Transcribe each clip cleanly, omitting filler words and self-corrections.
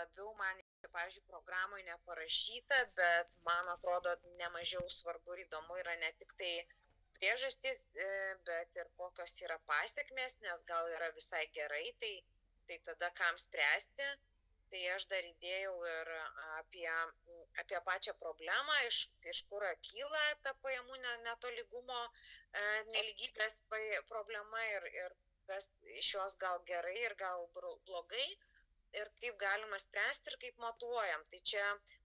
labiau man, pavyzdžiui, programoje neparašyta, bet man atrodo nemažiau svarbu ir įdomu yra ne tik tai priežastys, bet ir kokios yra pasekmės, nes gal yra visai gerai, tai tada kam spręsti. Tai aš dar įdėjau ir apie pačią problemą, iš kur kyla ta pajamų netolygumo, nelygybės problema ir kas iš jos gal gerai ir gal blogai ir kaip galima spręsti ir kaip matuojam. Tai čia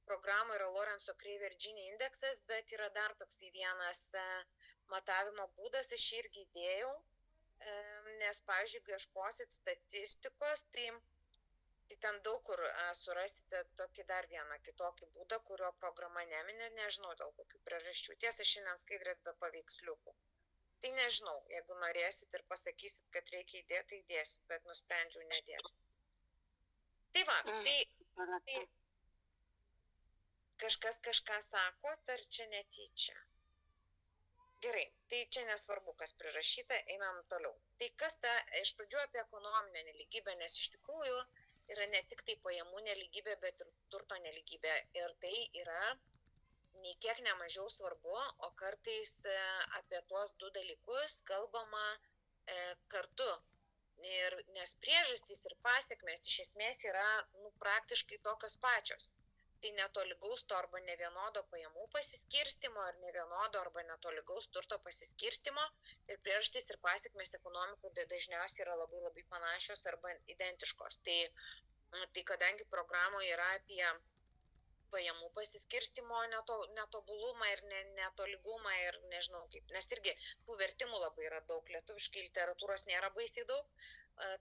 programų yra Lorenzo Kreiver Gini indeksas, bet yra dar toksai vienas matavimo būdas, aš irgi įdėjau, nes, pavyzdžiui, jeigu ieškosit statistikos, tai ten daug kur surasite tokį dar vieną kitokį būdą, kurio programa neminė, nežinau dėl kokių priežasčių. Tiesa, šiandien skaidrės be paveiksliukų. Tai nežinau, jeigu norėsit ir pasakysit, kad reikia įdėti, tai įdėsiu, bet nusprendžiau nedėti. Tai va, tai kažkas kažką sako, ar čia netyčia. Gerai, tai čia nesvarbu, kas prirašyta, einam toliau. Tai kas iš pradžių apie ekonominę nelygybę, nes iš tikrųjų yra ne tik tai pajamų nelygybė, bet ir turto nelygybė. Ir tai yra nei kiek nemažiau svarbu, o kartais apie tuos du dalykus kalbama kartu. Nes priežastys ir pasekmės iš esmės yra praktiškai tokios pačios. Tai netolygaus to arba nevienodo pajamų pasiskirstimo, ar nevienodo arba netolygaus turto pasiskirstimo. Ir priežastys ir pasekmės ekonomikoje dažniausiai yra labai labai panašios arba identiškos. Tai kadangi programoje yra apie pajamų pasiskirstimo netobulumą ir netolygumą ir nežinau kaip, nes irgi tų vertimų labai yra daug, lietuviškai literatūros nėra baisiai daug,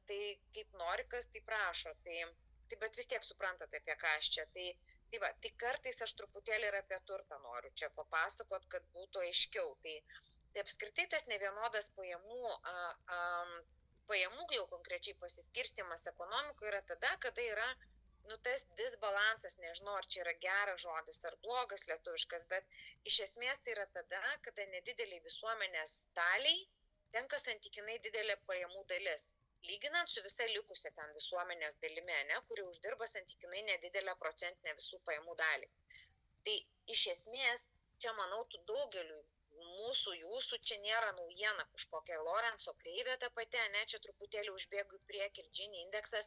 tai kaip nori kas, tai prašo. Tai bet vis tiek suprantate, apie ką aš čia. Tai kartais aš truputėlį ir apie turtą noriu čia papasakot, kad būtų aiškiau. Tai apskritai tas nevienodas pajamų jau konkrečiai pasiskirstimas ekonomikoje yra tada, kada yra tas disbalansas, nežinau, ar čia yra geras žodis ar blogas lietuviškas, bet iš esmės tai yra tada, kada nedideliai visuomenės daliai tenka santykinai didelė pajamų dalis. Lyginant su visa likusia ten visuomenės dalimi, kuri uždirba santykinai nedidelę procentinę visų pajamų dalį. Tai iš esmės, čia manau, daugeliui mūsų, jūsų, čia nėra naujiena kažkokia Lorenzo Kreivė ta pati, čia truputėlį užbėgu į priekį ir Gini indeksas,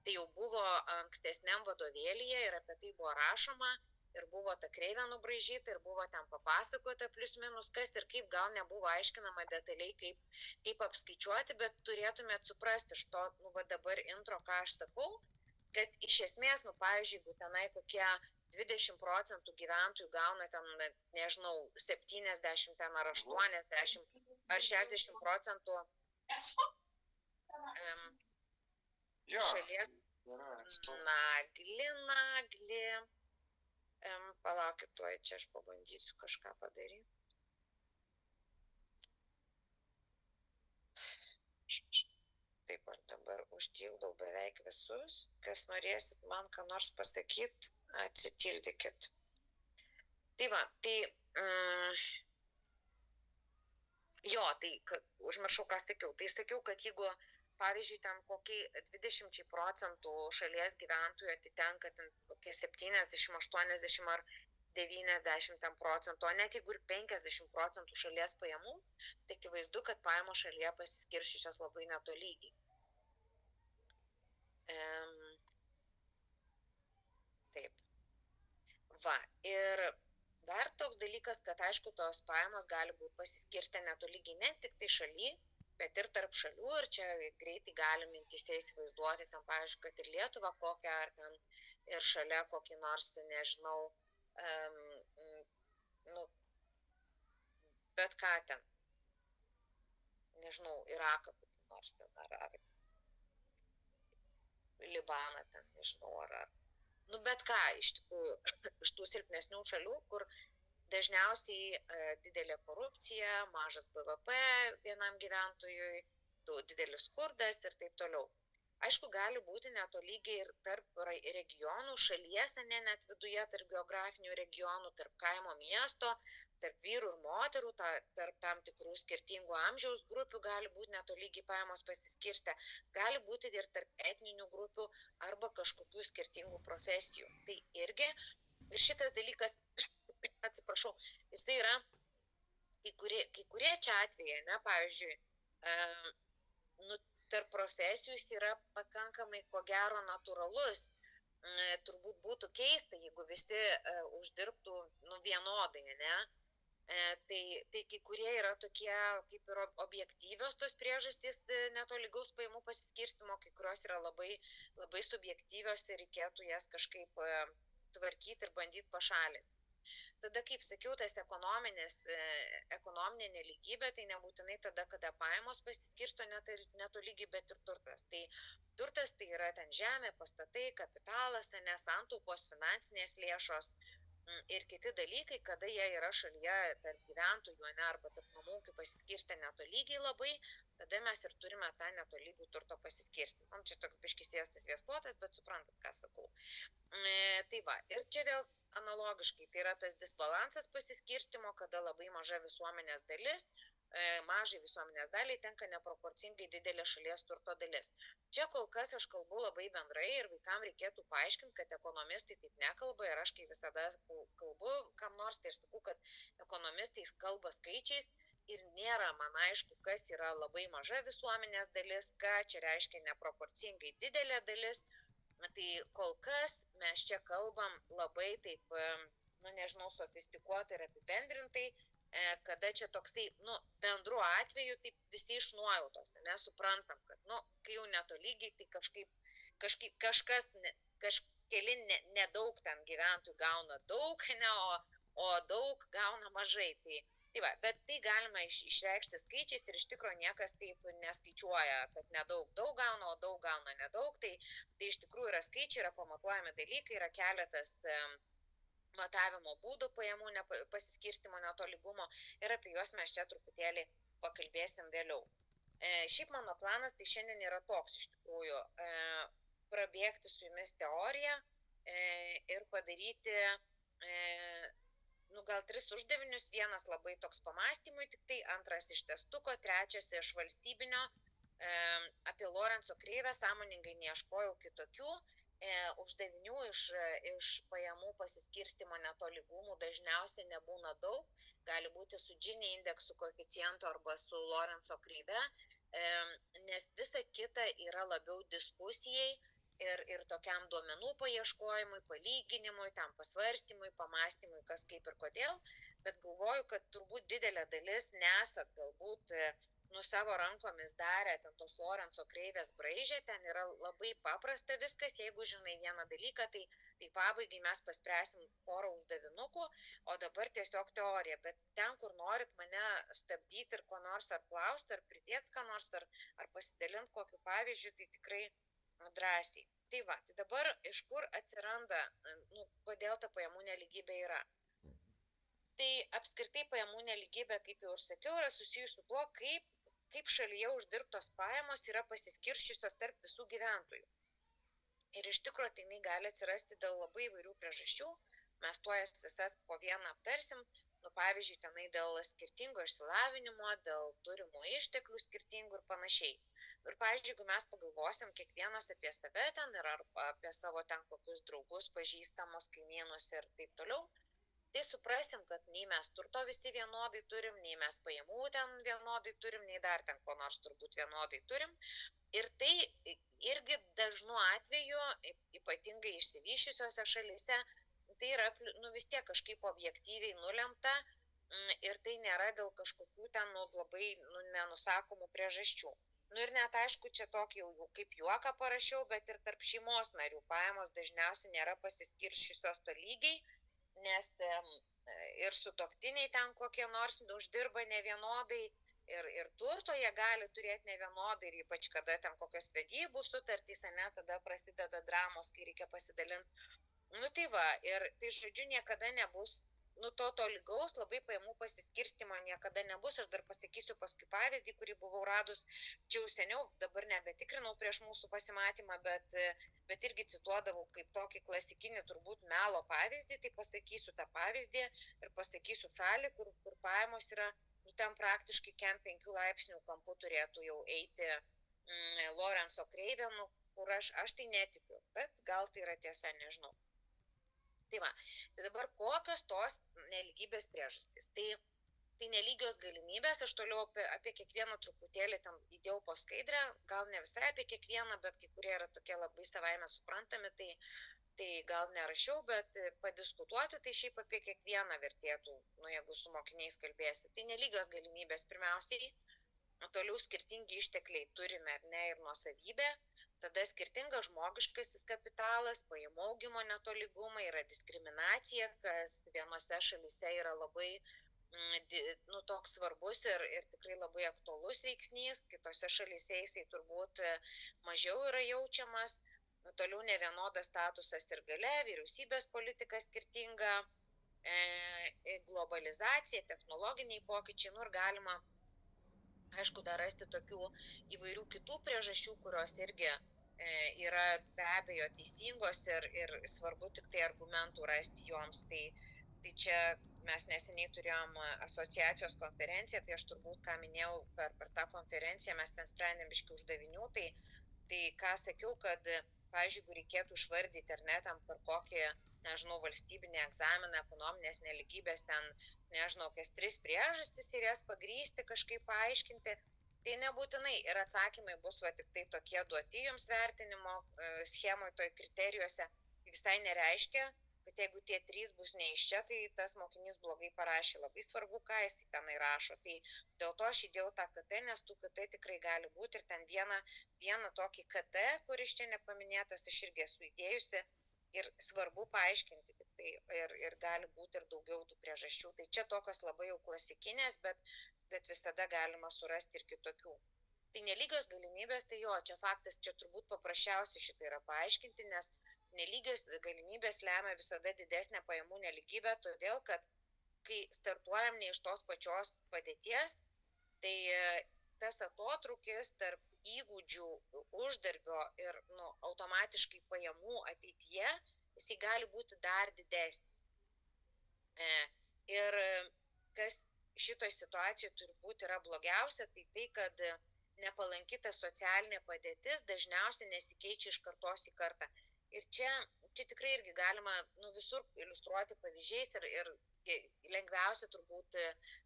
tai jau buvo ankstesniam vadovėlyje ir apie tai buvo rašoma ir buvo ta kreivė nubraižyta ir buvo ten papasakota plius minus kas ir kaip, gal nebuvo aiškinama detaliai, kaip apskaičiuoti, bet turėtumėt suprasti iš to, dabar intro, ką aš sakau, kad iš esmės, pavyzdžiui, jeigu tenai kokie 20% gyventojų gauna ten, nežinau, 70 ten ar 80 ar 60% šalies nagli. Palaukit, tuoj čia aš pabandysiu kažką padaryti. Taip, aš dabar užtildau beveik visus. Kas norėsit man ką nors pasakyti, atsitildykit. Tai va, užmiršau, ką sakiau. Tai sakiau, kad jeigu pavyzdžiui, ten kokiai 20% šalies gyventojų atitenka ten kokie 70, 80 ar 90 procentų, o net jeigu ir 50% šalies pajamų, tai akivaizdu, kad pajamos šalyje pasiskirščiusios labai netolygiai. Taip. Va, ir dar toks dalykas, kad aišku, tos pajamos gali būti pasiskirstę netolygiai ne tik tai šaly, bet ir tarp šalių, ir čia greitai galim mintyse įsivaizduoti, ten, pavyzdžiui, kad ir Lietuva kokią, ar ten ir šalia kokį nors, nežinau, bet ką ten, nežinau, Iraką kokį nors ten, ar Libaną ten, nežinau, ar bet ką, iš tikrųjų, iš tų silpnesnių šalių, kur dažniausiai didelė korupcija, mažas BVP vienam gyventojui, didelis skurdas ir taip toliau. Aišku, gali būti netolygiai ir tarp regionų, šalies, net viduje, tarp geografinių regionų, tarp kaimo miesto, tarp vyrų ir moterų, tarp tam tikrų skirtingų amžiaus grupių gali būti netolygiai pajamos pasiskirstę, gali būti ir tarp etninių grupių arba kažkokių skirtingų profesijų. Tai irgi, ir šitas dalykas, atsiprašau, jisai yra, kai kurie čia atvejai, ne, pavyzdžiui, tarp profesijų jis yra pakankamai, ko gero, natūralus. Turbūt būtų keista, jeigu visi uždirbtų vienodai, ne? Tai kai kurie yra tokie kaip ir objektyvios tos priežastys netolygaus pajamų pasiskirstymo, kai kurios yra labai, labai subjektyvios ir reikėtų jas kažkaip tvarkyti ir bandyti pašalinti. Tada, kaip sakiau, tas ekonominė nelygybė, tai nebūtinai tada, kada pajamos pasiskirsto netolygiai, bet ir turtas. Tai turtas tai yra ten žemė, pastatai, kapitalas, santaupos, finansinės lėšos ir kiti dalykai, kada jie yra šalyje tarp gyventojų, arba tarp namų ūkių pasiskirstę netolygiai labai, tada mes ir turime tą netolygų turto pasiskirstimą. Čia toks biškis sviestas sviestuotas, bet suprantat, ką sakau. Tai va, ir čia vėl analogiškai, tai yra tas disbalansas pasiskirstimo, kada labai maža visuomenės dalis, mažai visuomenės daliai tenka neproporcingai didelė šalies turto dalis. Čia kol kas aš kalbu labai bendrai ir vaikam reikėtų paaiškinti, kad ekonomistai taip nekalba ir aš kai visada kalbu kam nors, tai aš sakau, kad ekonomistais kalba skaičiais ir nėra man aišku, kas yra labai maža visuomenės dalis, ką čia reiškia neproporcingai didelė dalis. Tai kol kas mes čia kalbam labai taip, nežinau, sofistikuotai ir apibendrintai, kada čia toksai, bendru atveju, taip visi iš nuojautos, nesuprantam, kad, kai jau netolygiai, tai kažkeli nedaug ten gyventojų gauna daug, o daug gauna mažai. Tai va, bet tai galima išreikšti skaičiais ir iš tikrųjų niekas taip neskaičiuoja, kad nedaug gauna, o daug gauna nedaug. Tai iš tikrųjų yra skaičiai, yra pamatuojami dalykai, yra keletas matavimo būdų pajamų pasiskirstymo netolygumo ir apie juos mes čia truputėlį pakalbėsim vėliau. Šiaip mano planas tai šiandien yra toks iš tikrųjų, prabėgti su jumis teoriją ir padaryti gal 3 uždavinius, vienas labai toks pamastymui, tik tai antras iš testuko, trečias iš valstybinio. Apie Lorenzo kreivę sąmoningai neieškojau kitokių uždavinių iš pajamų pasiskirstymo netolygumų dažniausiai nebūna daug, gali būti su Gini indeksų koeficientu arba su Lorenzo kreive, nes visa kita yra labiau diskusijai ir tokiam duomenų paieškojimui, palyginimui, tam pasvarstymui, pamastymui, kas kaip ir kodėl, bet galvoju, kad turbūt didelė dalis nesat galbūt savo rankomis darę ten tos Lorenzo kreivės braižę, ten yra labai paprasta viskas, jeigu žinai vieną dalyką, tai pabaigai mes paspręsim porą uždavinukų, o dabar tiesiog teorija, bet ten, kur norit mane stabdyti ir ko nors ar klausti, ar pridėti ką nors, ar pasidalinti kokiu pavyzdžiu, tai tikrai drąsiai. Tai va, tai dabar iš kur atsiranda, kodėl ta pajamų nelygybė yra. Tai apskritai pajamų nelygybė, kaip jau ir sakiau, yra susijusi su tuo, kaip šalyje uždirbtos pajamos yra pasiskirsčiusios tarp visų gyventojų. Ir iš tikrųjų tai jinai gali atsirasti dėl labai įvairių priežasčių, mes tuo jas visas po vieną aptarsim, pavyzdžiui, tenai dėl skirtingo išsilavinimo, dėl turimų išteklių skirtingų ir panašiai. Ir, pavyzdžiui, jeigu mes pagalvosim kiekvienas apie save ten ir apie savo ten kokius draugus, pažįstamus, kaimynus ir taip toliau, tai suprasim, kad nei mes turto visi vienodai turim, nei mes pajamų ten vienodai turim, nei dar ten ko nors turbūt vienodai turim. Ir tai irgi dažnu atveju, ypatingai išsivysčiusiose šalyse, tai yra vis tiek kažkaip objektyviai nulemta ir tai nėra dėl kažkokių ten labai nenusakomų priežasčių. Ir net aišku, čia tokį jau kaip juoką parašiau, bet ir tarp šeimos narių pajamos dažniausiai nėra pasiskirsčiusios tolygiai, nes ir sutuoktiniai ten kokie nors uždirba nevienodai ir turto jie gali turėti nevienodai ir ypač kada ten kokios vedybų sutartys, tada prasideda dramos, kai reikia pasidalinti. Tai va, ir tai žodžiu niekada nebus, to tolygaus labai pajamų pasiskirstymo niekada nebus. Aš dar pasakysiu paskui pavyzdį, kurį buvau radus, čia jau seniau, dabar nebetikrinau prieš mūsų pasimatymą, bet irgi cituodavau kaip tokį klasikinį turbūt melo pavyzdį, tai pasakysiu tą pavyzdį ir pasakysiu šalį, kur pajamos yra, ten praktiškai kem 5 laipsnių kampu turėtų jau eiti Lorenzo kreivė, kur aš tai netikiu, bet gal tai yra tiesa, nežinau. Tai va, tai dabar kokios tos nelygybės priežastys? Tai nelygios galimybės, aš toliau apie kiekvieną truputėlį ten įdėjau po skaidrę, gal ne visai apie kiekvieną, bet kai kurie yra tokie labai savaime suprantami, tai gal nerašiau, bet padiskutuoti, tai šiaip apie kiekvieną vertėtų, jeigu su mokiniais kalbėsi. Tai nelygios galimybės pirmiausiai, toliau skirtingi ištekliai turime ar ne ir nuosavybė, tada skirtingas žmogiškasis kapitalas, pajamų augimo netolygumai, yra diskriminacija, kas vienose šalyse yra labai toks svarbus ir tikrai labai aktualus veiksnys, kitose šalyse jisai turbūt mažiau yra jaučiamas, toliau nevienodas statusas ir galia, vyriausybės politika skirtinga, globalizacija, technologiniai pokyčiai, ir galima, aišku, dar rasti tokių įvairių kitų priežasčių, kurios irgi yra be abejo teisingos ir svarbu tik tai argumentų rasti joms, tai čia mes neseniai turėjom asociacijos konferenciją, tai aš turbūt, ką minėjau per tą konferenciją, mes ten sprendėm biškį uždavinių, tai ką sakiau, kad, pavyzdžiui, jeigu reikėtų išvardyti ar ne, tam per kokį, nežinau, valstybinį egzaminą, ekonominės nelygybės, ten, nežinau, kokias 3 priežastis ir jas pagrįsti, kažkaip paaiškinti, tai nebūtinai ir atsakymai bus va tik tai tokie duoti jums vertinimo schemoje, toj kriterijuose, tai visai nereiškia, kad jeigu tie 3 bus ne iš čia, tai tas mokinys blogai parašė. Labai svarbu, ką jis tenai rašo. Tai dėl to aš įdėjau tą KT, nes tų KT tikrai gali būti. Ir ten vieną tokį KT, kuris čia nepaminėtas, aš irgi esu įdėjusi. Ir svarbu paaiškinti tik tai. Ir gali būti ir daugiau tų priežasčių. Tai čia tokios labai jau klasikinės, bet visada galima surasti ir kitokių. Tai nelygios galimybės, tai jo, čia faktas, čia turbūt paprasčiausiai šitą yra paaiškinti, nes nelygios galimybės lemia visada didesnę pajamų nelygybę, todėl, kad kai startuojam ne iš tos pačios padėties, tai tas atotrūkis tarp įgūdžių, uždarbio ir automatiškai pajamų ateityje, jisai gali būti dar didesnis. Ir kas šitoj situacijoje turbūt yra blogiausia, tai kad nepalankyta socialinė padėtis dažniausiai nesikeičia iš kartos į kartą. Ir čia tikrai irgi galima visur iliustruoti pavyzdžiais ir lengviausia turbūt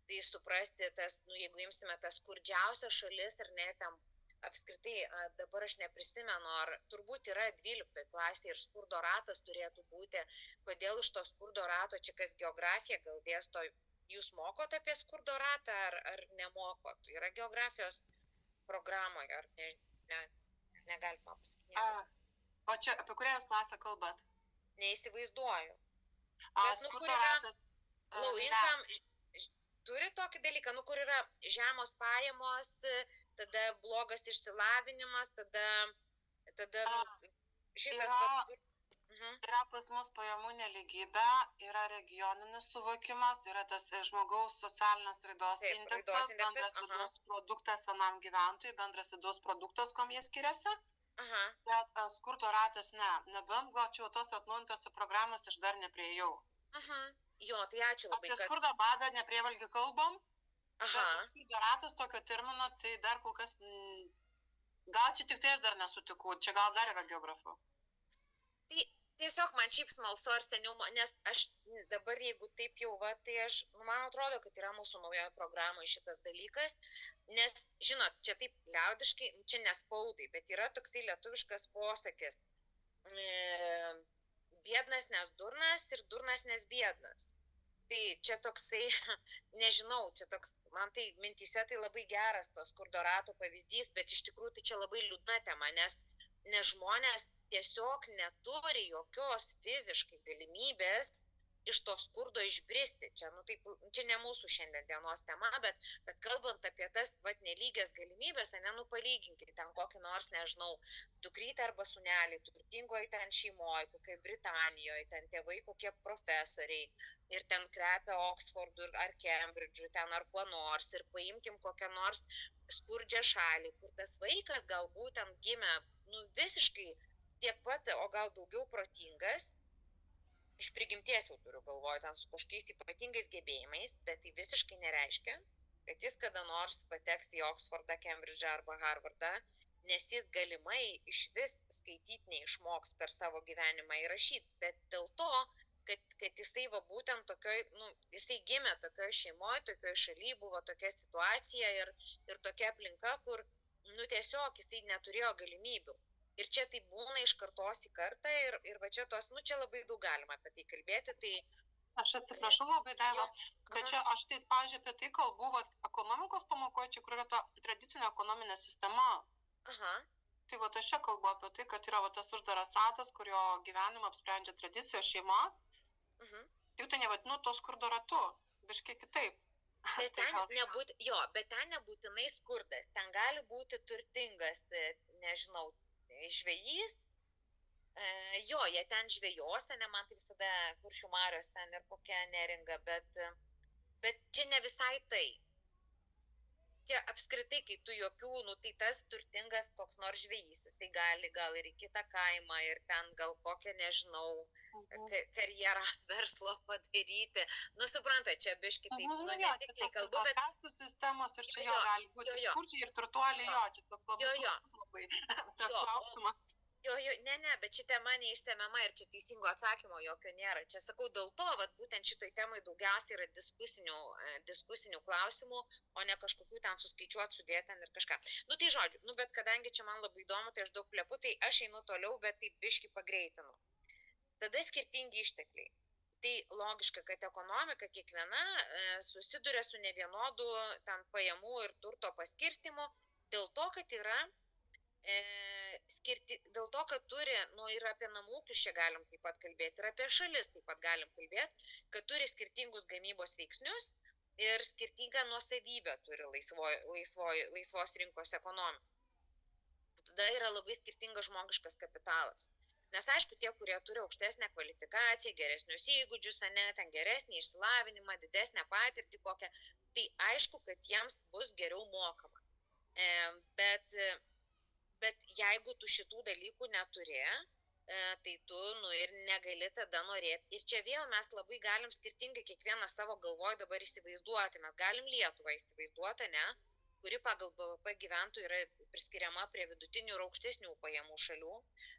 tai suprasti, jeigu imsime tas skurdžiausias šalis ir ne, tam apskritai dabar aš neprisimenu, ar turbūt yra 12 klasė ir skurdo ratas turėtų būti, kodėl iš to skurdo rato, čia kas geografija gal dėsto, jūs mokot apie skurdo ratą ar nemokot, yra geografijos programoje, ar negalit man pasakyti. O čia apie kurią jūs klasę kalbat? Neįsivaizduoju. Skurdo ratas. Low income turi tokį dalyką, kur yra žemos pajamos, tada blogas išsilavinimas, tada šitas... Yra pas mus pajamų nelygybė, yra regioninis suvokimas, yra tas žmogaus socialinės raidos indeksas, bendras vidaus produktas vienam gyventojui, bendras vidaus produktas, kuom jie skiriasi. Bet skurdo ratas nebent gal čia tos atnaujintos programos aš dar nepriejau. Jo, tai ačiū labai. Apie skurdo badą neprievalgį kalbom, bet skurdo ratas tokio termino, tai dar kol kas, gal čia tik tai aš dar nesutikau, čia gal dar yra geografų. Tai tiesiog man šiaip smalsu ar seniau, nes aš dabar jeigu taip jau tai aš, man atrodo, kad yra mūsų naujoje programoje šitas dalykas, nes, žinot, čia taip liaudiškai, čia nespaudai, bet yra toksai lietuviškas posakis, biednas nes durnas ir durnas nes biednas. Tai čia toksai, nežinau, čia toks, man tai mintyse tai labai geras tos skurdo rato pavyzdys, bet iš tikrųjų tai čia labai liūdna tema, nes žmonės tiesiog neturi jokios fiziškai galimybės iš to skurdo išbristi. Čia ne mūsų šiandien dienos tema, bet kalbant apie tas nelygias galimybės, palyginkite ten kokį nors, nežinau, dukrytę arba sūnelį, turtingoje ten šeimoje, kokioje Britanijoje, ten tėvai kokie profesoriai, ir ten kvepia Oksfordu ar Kembridžu, ten ar kuo nors, ir paimkim kokią nors skurdžią šalį, kur tas vaikas galbūt ten gimė, visiškai tiek pat, o gal daugiau protingas, iš prigimties jau turiu galvoje, ten su kažkokiais ypatingais gebėjimais, bet tai visiškai nereiškia, kad jis kada nors pateks į Oksfordą, Kembridžą arba Harvardą, nes jis galimai iš vis skaityti neišmoks per savo gyvenimą įrašyti, bet dėl to, kad jisai va būtent tokioj, jisai gimė tokioj šeimoje, tokioj šalyje, buvo tokia situacija ir tokia aplinka, kur, tiesiog jisai neturėjo galimybių. Ir čia tai būna iš kartos į kartą ir va čia čia labai daug galima apie tai kalbėti, tai Aš atsiprašau labai, Daiva, bet čia aš tai, pavyzdžiui, apie tai kalbu, ekonomikos pamokoje, čia kur yra ta tradicinė ekonominė sistema. Aha. Tai va, aš čia kalbu apie tai, kad yra va, tas uždaras ratas, kurio gyvenimą apsprendžia tradicijos šeima. Jau tai nevadinu to skurdo ratu, biškiai kitaip. Bet ten nebūtinai skurdas, ten gali būti turtingas, nežinau, žvejys. Jie ten žvejose, ne man tai visada Kuršių marios ten ir kokia Neringa, bet čia ne visai tai. Čia apskritai, kai tu jokių, tai tas turtingas koks nors žvejys, jisai gali gal ir į kitą kaimą ir ten gal kokią, nežinau, karjerą verslo padaryti. Suprantat, čia biški taip, netiksliai kalbu, bet... Kastų sistemos ir čia gali būti skurdžiai ir turtuoliai, čia toks labai tas klausimas. Ne, bet ši tema neišsemiama ir čia teisingo atsakymo jokio nėra. Čia sakau, dėl to, būtent šitoj temai daugiausiai yra diskusinių klausimų, o ne kažkokių ten suskaičiuoti, sudėti ten ir kažką. Tai žodžiu, bet kadangi čia man labai įdomu, tai aš daug plepu, tai aš einu toliau, bet taip biški pagreitinu. Tada skirtingi ištekliai. Tai logiška, kad ekonomika kiekviena susiduria su nevienodu ten pajamų ir turto paskirstimu, dėl to, kad yra dėl to, kad turi, ir apie namų ūkius čia galim taip pat kalbėti, ir apie šalis taip pat galim kalbėti, kad turi skirtingus gamybos veiksnius ir skirtingą nuosavybę turi laisvos rinkos ekonomika. Tada yra labai skirtingas žmogiškas kapitalas. Nes aišku, tie, kurie turi aukštesnę kvalifikaciją, geresnius įgūdžius, ten geresnį išsilavinimą, didesnę patirtį kokią, tai aišku, kad jiems bus geriau mokama. Bet jeigu tu šitų dalykų neturi, tai tu ir negali tada norėti. Ir čia vėl mes labai galim skirtingai kiekvieną savo galvoj dabar įsivaizduoti. Mes galim Lietuvą įsivaizduoti, kuri pagal BVP gyventojų yra priskiriama prie vidutinių ir aukštesnių pajamų šalių.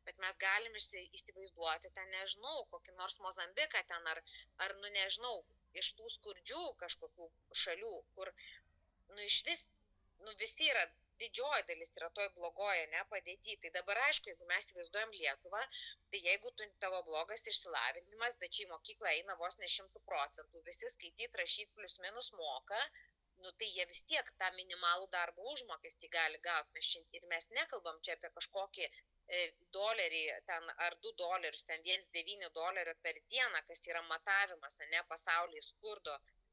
Bet mes galim įsivaizduoti ten, nežinau, kokį nors Mozambiką ten ar nežinau, iš tų skurdžių kažkokių šalių, kur, iš vis, visi yra... Didžioji dalis yra toj blogoje padėty. Tai dabar aišku, jeigu mes įsivaizduojam Lietuvą, tai jeigu tavo blogas išsilavinimas, bet čia į mokyklą eina vos ne 100%, visi skaityti, rašyti plius minus moka, tai jie vis tiek tą minimalų darbo užmokestį gali gauti. Ir mes nekalbam čia apie kažkokį dolerį ten, ar $2, ten $1,9 per dieną, kas yra matavimas, pasaulyje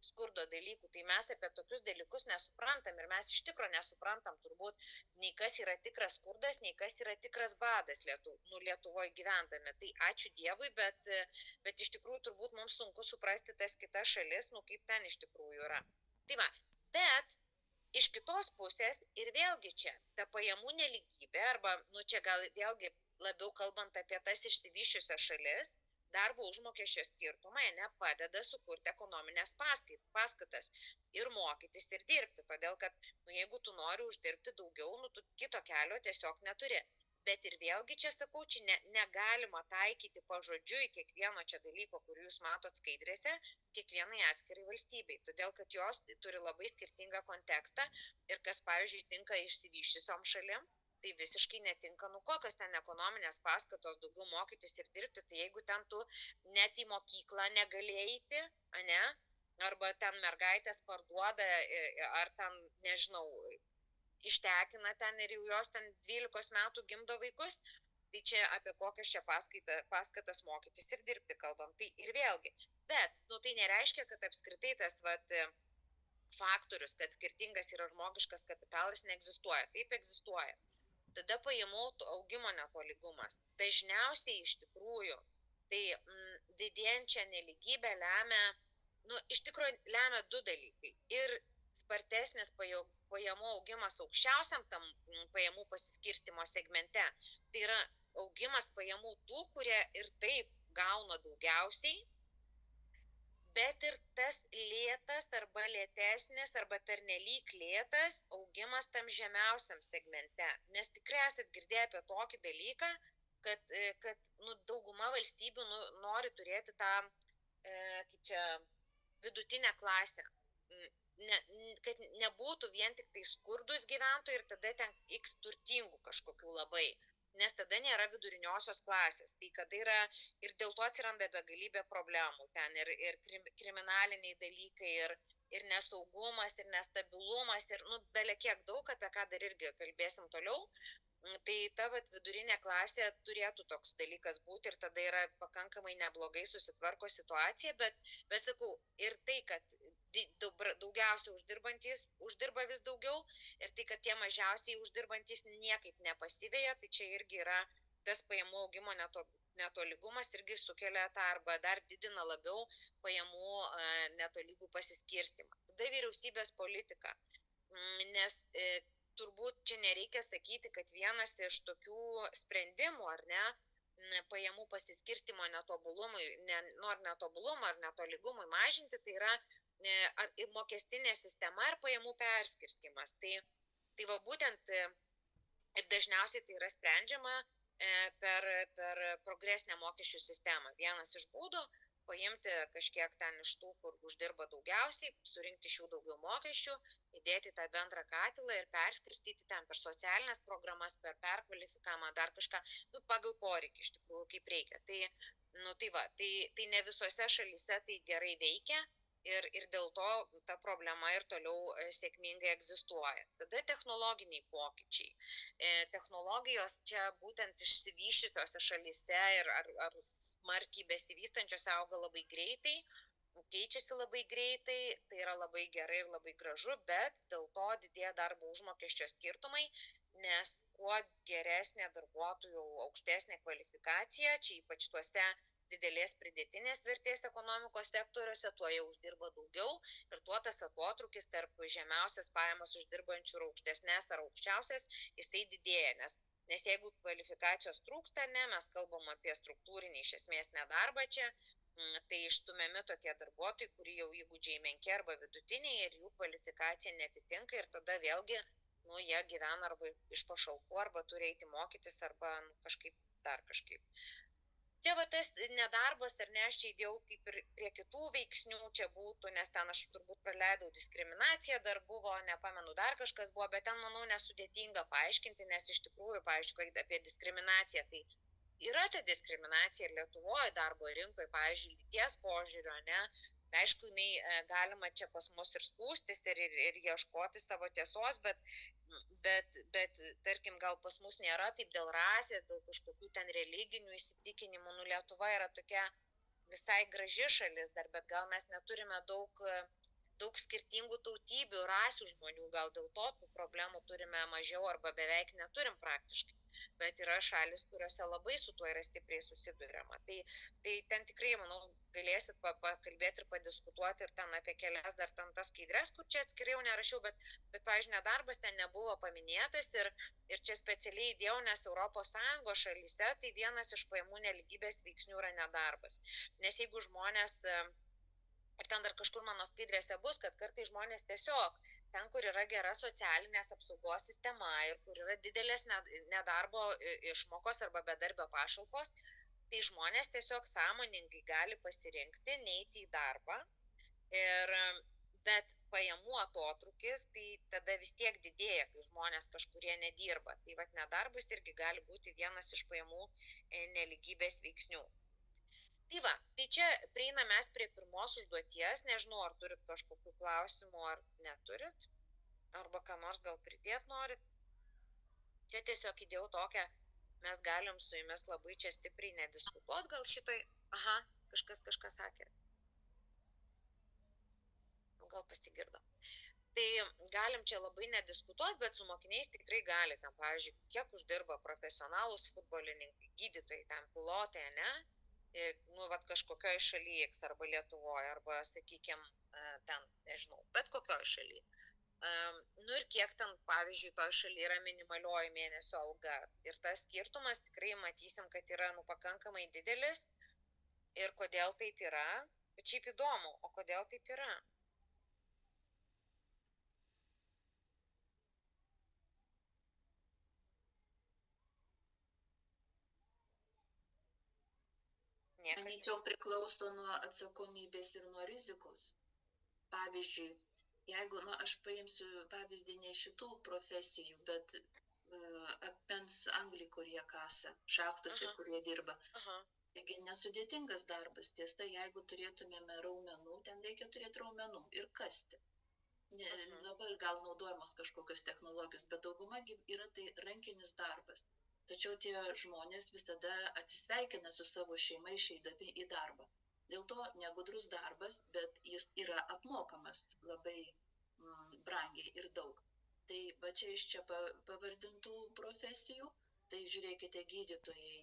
skurdo dalykų, tai mes apie tokius dalykus nesuprantam ir mes iš tikro nesuprantam turbūt nei kas yra tikras skurdas, nei kas yra tikras badas Lietuvoje gyvendami. Tai ačiū Dievui, bet iš tikrųjų turbūt mums sunku suprasti tas kitas šalis, kaip ten iš tikrųjų yra. Tai va, bet iš kitos pusės ir vėlgi čia, ta pajamų neligybė, arba, čia gal vėlgi labiau kalbant apie tas išsivysčiusias šalis, darbo užmokesčio skirtumai padeda sukurti ekonominės paskatas ir mokytis ir dirbti, todėl kad, jeigu tu nori uždirbti daugiau, tu kito kelio tiesiog neturi. Bet ir vėlgi čia sakau, čia negalima taikyti pažodžiui kiekvieno čia dalyko, kurį jūs matot skaidrėse, kiekvienai atskirai valstybei, todėl kad jos turi labai skirtingą kontekstą ir kas, pavyzdžiui, tinka išsivysčiusiom šalim, tai visiškai netinka, kokios ten ekonominės paskatos daugiau mokytis ir dirbti, tai jeigu ten tu net į mokyklą negali eiti, arba ten mergaitės parduoda, ar ten, nežinau, ištekina ten ir jau jos ten 12 metų gimdo vaikus, tai čia apie kokias čia paskatas mokytis ir dirbti kalbam. Tai ir vėlgi, bet tai nereiškia, kad apskritai tas faktorius, kad skirtingas yra žmogiškas kapitalas, neegzistuoja. Taip egzistuoja. Tada pajamų augimo netolygumas. Dažniausiai iš tikrųjų, tai didėjančią neligybę lemia, iš tikrųjų lemia du dalykai. Ir spartesnis pajamų augimas aukščiausiam tam pajamų pasiskirstimo segmente. Tai yra augimas pajamų tų, kurie ir taip gauna daugiausiai, bet ir tas lėtas arba lėtesnis arba pernelyg lėtas augimas tam žemiausiam segmente. Nes tikrai esat girdėję apie tokį dalyką, kad dauguma valstybių nori turėti tą, kaip čia, vidutinę klasę. Kad nebūtų vien tik tai skurdus gyventojai ir tada ten x turtingų kažkokių labai. Nes tada nėra viduriniosios klasės. Tai kada yra ir dėl to atsiranda begalybė problemų. Ten ir kriminaliniai dalykai, ir nesaugumas, ir nestabilumas, ir bele kiek daug, apie ką dar irgi kalbėsim toliau. Tai ta vidurinė klasė turėtų toks dalykas būti ir tada yra pakankamai neblogai susitvarko situacija, bet sakau, ir tai, kad daugiausiai uždirbantys uždirba vis daugiau ir tai, kad tie mažiausiai uždirbantys niekaip nepasiveja, tai čia irgi yra tas pajamų augimo netolygumas irgi sukelia tą arba dar didina labiau pajamų netolygų pasiskirstimą. Tada vyriausybės politika, nes turbūt čia nereikia sakyti, kad vienas iš tokių sprendimų, ar ne, pajamų pasiskirstimo netobulumui, netobulumą ar netolygumui mažinti, tai yra mokestinė sistema ir pajamų perskirstimas. Tai va būtent ir dažniausiai tai yra sprendžiama per progresinę mokesčių sistemą. Vienas iš būdų paimti kažkiek ten iš tų, kur uždirba daugiausiai, surinkti iš jų daugiau mokesčių, įdėti tą bendrą katilą ir perskirstyti ten per socialinės programas, per perkvalifikavimą, dar kažką, pagal poreikį iš tikrųjų kaip reikia. Tai ne visose šalyse tai gerai veikia ir dėl to ta problema ir toliau sėkmingai egzistuoja. Tada technologiniai pokyčiai. Technologijos čia būtent išsivyščiusiose šalyse ar smarkiai besivystančiose auga labai greitai, keičiasi labai greitai, tai yra labai gerai ir labai gražu, bet dėl to didėja darbo užmokesčio skirtumai, nes kuo geresnė darbuotojų aukštesnė kvalifikacija, čia ypač tuose didelės pridėtinės vertės ekonomikos sektoriuose, tuo jie uždirba daugiau ir tuo tas atotrūkis tarp žemiausias pajamas uždirbančių ir aukštesnės ar aukščiausias, jisai didėja, nes jeigu kvalifikacijos trūksta, mes kalbam apie struktūrinį iš esmės nedarbą čia, tai išstumiami tokie darbuotojai, kurių jau įgūdžiai menki arba vidutiniai ir jų kvalifikacija netitinka ir tada vėlgi, jie gyvena arba iš pašalpų, arba turi eiti mokytis, arba dar kažkaip. Čia va tas nedarbas, ar ne, aš čia įdėjau kaip ir prie kitų veiksnių čia būtų, nes ten aš turbūt praleidau diskriminaciją, dar buvo, nepamenu, dar kažkas buvo, bet ten, manau, nesudėtinga paaiškinti, nes iš tikrųjų, paaiškiai, apie diskriminaciją, tai yra ta diskriminacija ir Lietuvoje darbo rinkoje, pavyzdžiui, lyties požiūrio, ne, aišku, galima čia pas mus ir skūstis ir ieškoti savo tiesos, bet tarkim, gal pas mus nėra taip dėl rasės, dėl kažkokių ten religinių įsitikinimų. Lietuva yra tokia visai graži šalis dar, bet gal mes neturime daug skirtingų tautybių, rasių žmonių, gal dėl to tų problemų turime mažiau arba beveik neturim praktiškai. Bet yra šalis, kuriuose labai su tuo yra stipriai susiduriama. Tai ten tikrai, manau, galėsit pakalbėti ir padiskutuoti ir ten apie kelias dar ten tas skaidres, kur čia atskirai jau nerašiau, bet pavyzdžiui, nedarbas ten nebuvo paminėtas ir čia specialiai įdėjau, nes ES šalyse tai vienas iš pajamų nelygybės veiksnių yra nedarbas. Nes jeigu žmonės, ir ten dar kažkur mano skaidrėse bus, kad kartai žmonės tiesiog ten, kur yra gera socialinės apsaugos sistema ir kur yra didelės nedarbo išmokos arba bedarbio pašalpos, tai žmonės tiesiog sąmoningai gali pasirinkti neiti į darbą, bet pajamų atotrūkis, tai tada vis tiek didėja, kai žmonės kažkurie nedirba. Tai vat nedarbas irgi gali būti vienas iš pajamų nelygybės veiksnių. Tai čia prieina mes prie pirmos užduoties, nežinau, ar turit kažkokių klausimų, ar neturit, arba ką nors gal pridėt norit. Čia tiesiog įdėjau tokią, mes galim su jumis labai čia stipriai nediskutuot, gal šitoj, kažkas sakė. Gal pasigirdo. Tai galim čia labai nediskutuot, bet su mokiniais tikrai gali, ten, pavyzdžiui, kiek uždirba profesionalūs futbolininkai, gydytojai, ten pilotai, ne? Vat kažkokioj šalyje, arba Lietuvoje, arba, sakykime, ten, nežinau, bet kokioj šalyje. Ir kiek ten, pavyzdžiui, toj šalyje yra minimalioji mėnesio alga. Ir tas skirtumas tikrai matysim, kad yra pakankamai didelis. Ir kodėl taip yra? Bet šiaip įdomu, o kodėl taip yra? Manyčiau, priklauso nuo atsakomybės ir nuo rizikos. Pavyzdžiui, jeigu, aš paimsiu pavyzdį ne šitų profesijų, bet akmens anglį, kurie kasa, šachtose, kurie dirba. Taigi nesudėtingas darbas, tiesa, jeigu turėtumėme raumenų, ten reikia turėti raumenų ir kasti. Dabar gal naudojamos kažkokios technologijos, bet dauguma yra tai rankinis darbas. Tačiau tie žmonės visada atsisveikina su savo šeima išeidami į darbą. Dėl to negudrus darbas, bet jis yra apmokamas labai brangiai ir daug. Tai va čia iš čia pavardintų profesijų, tai žiūrėkite, gydytojai,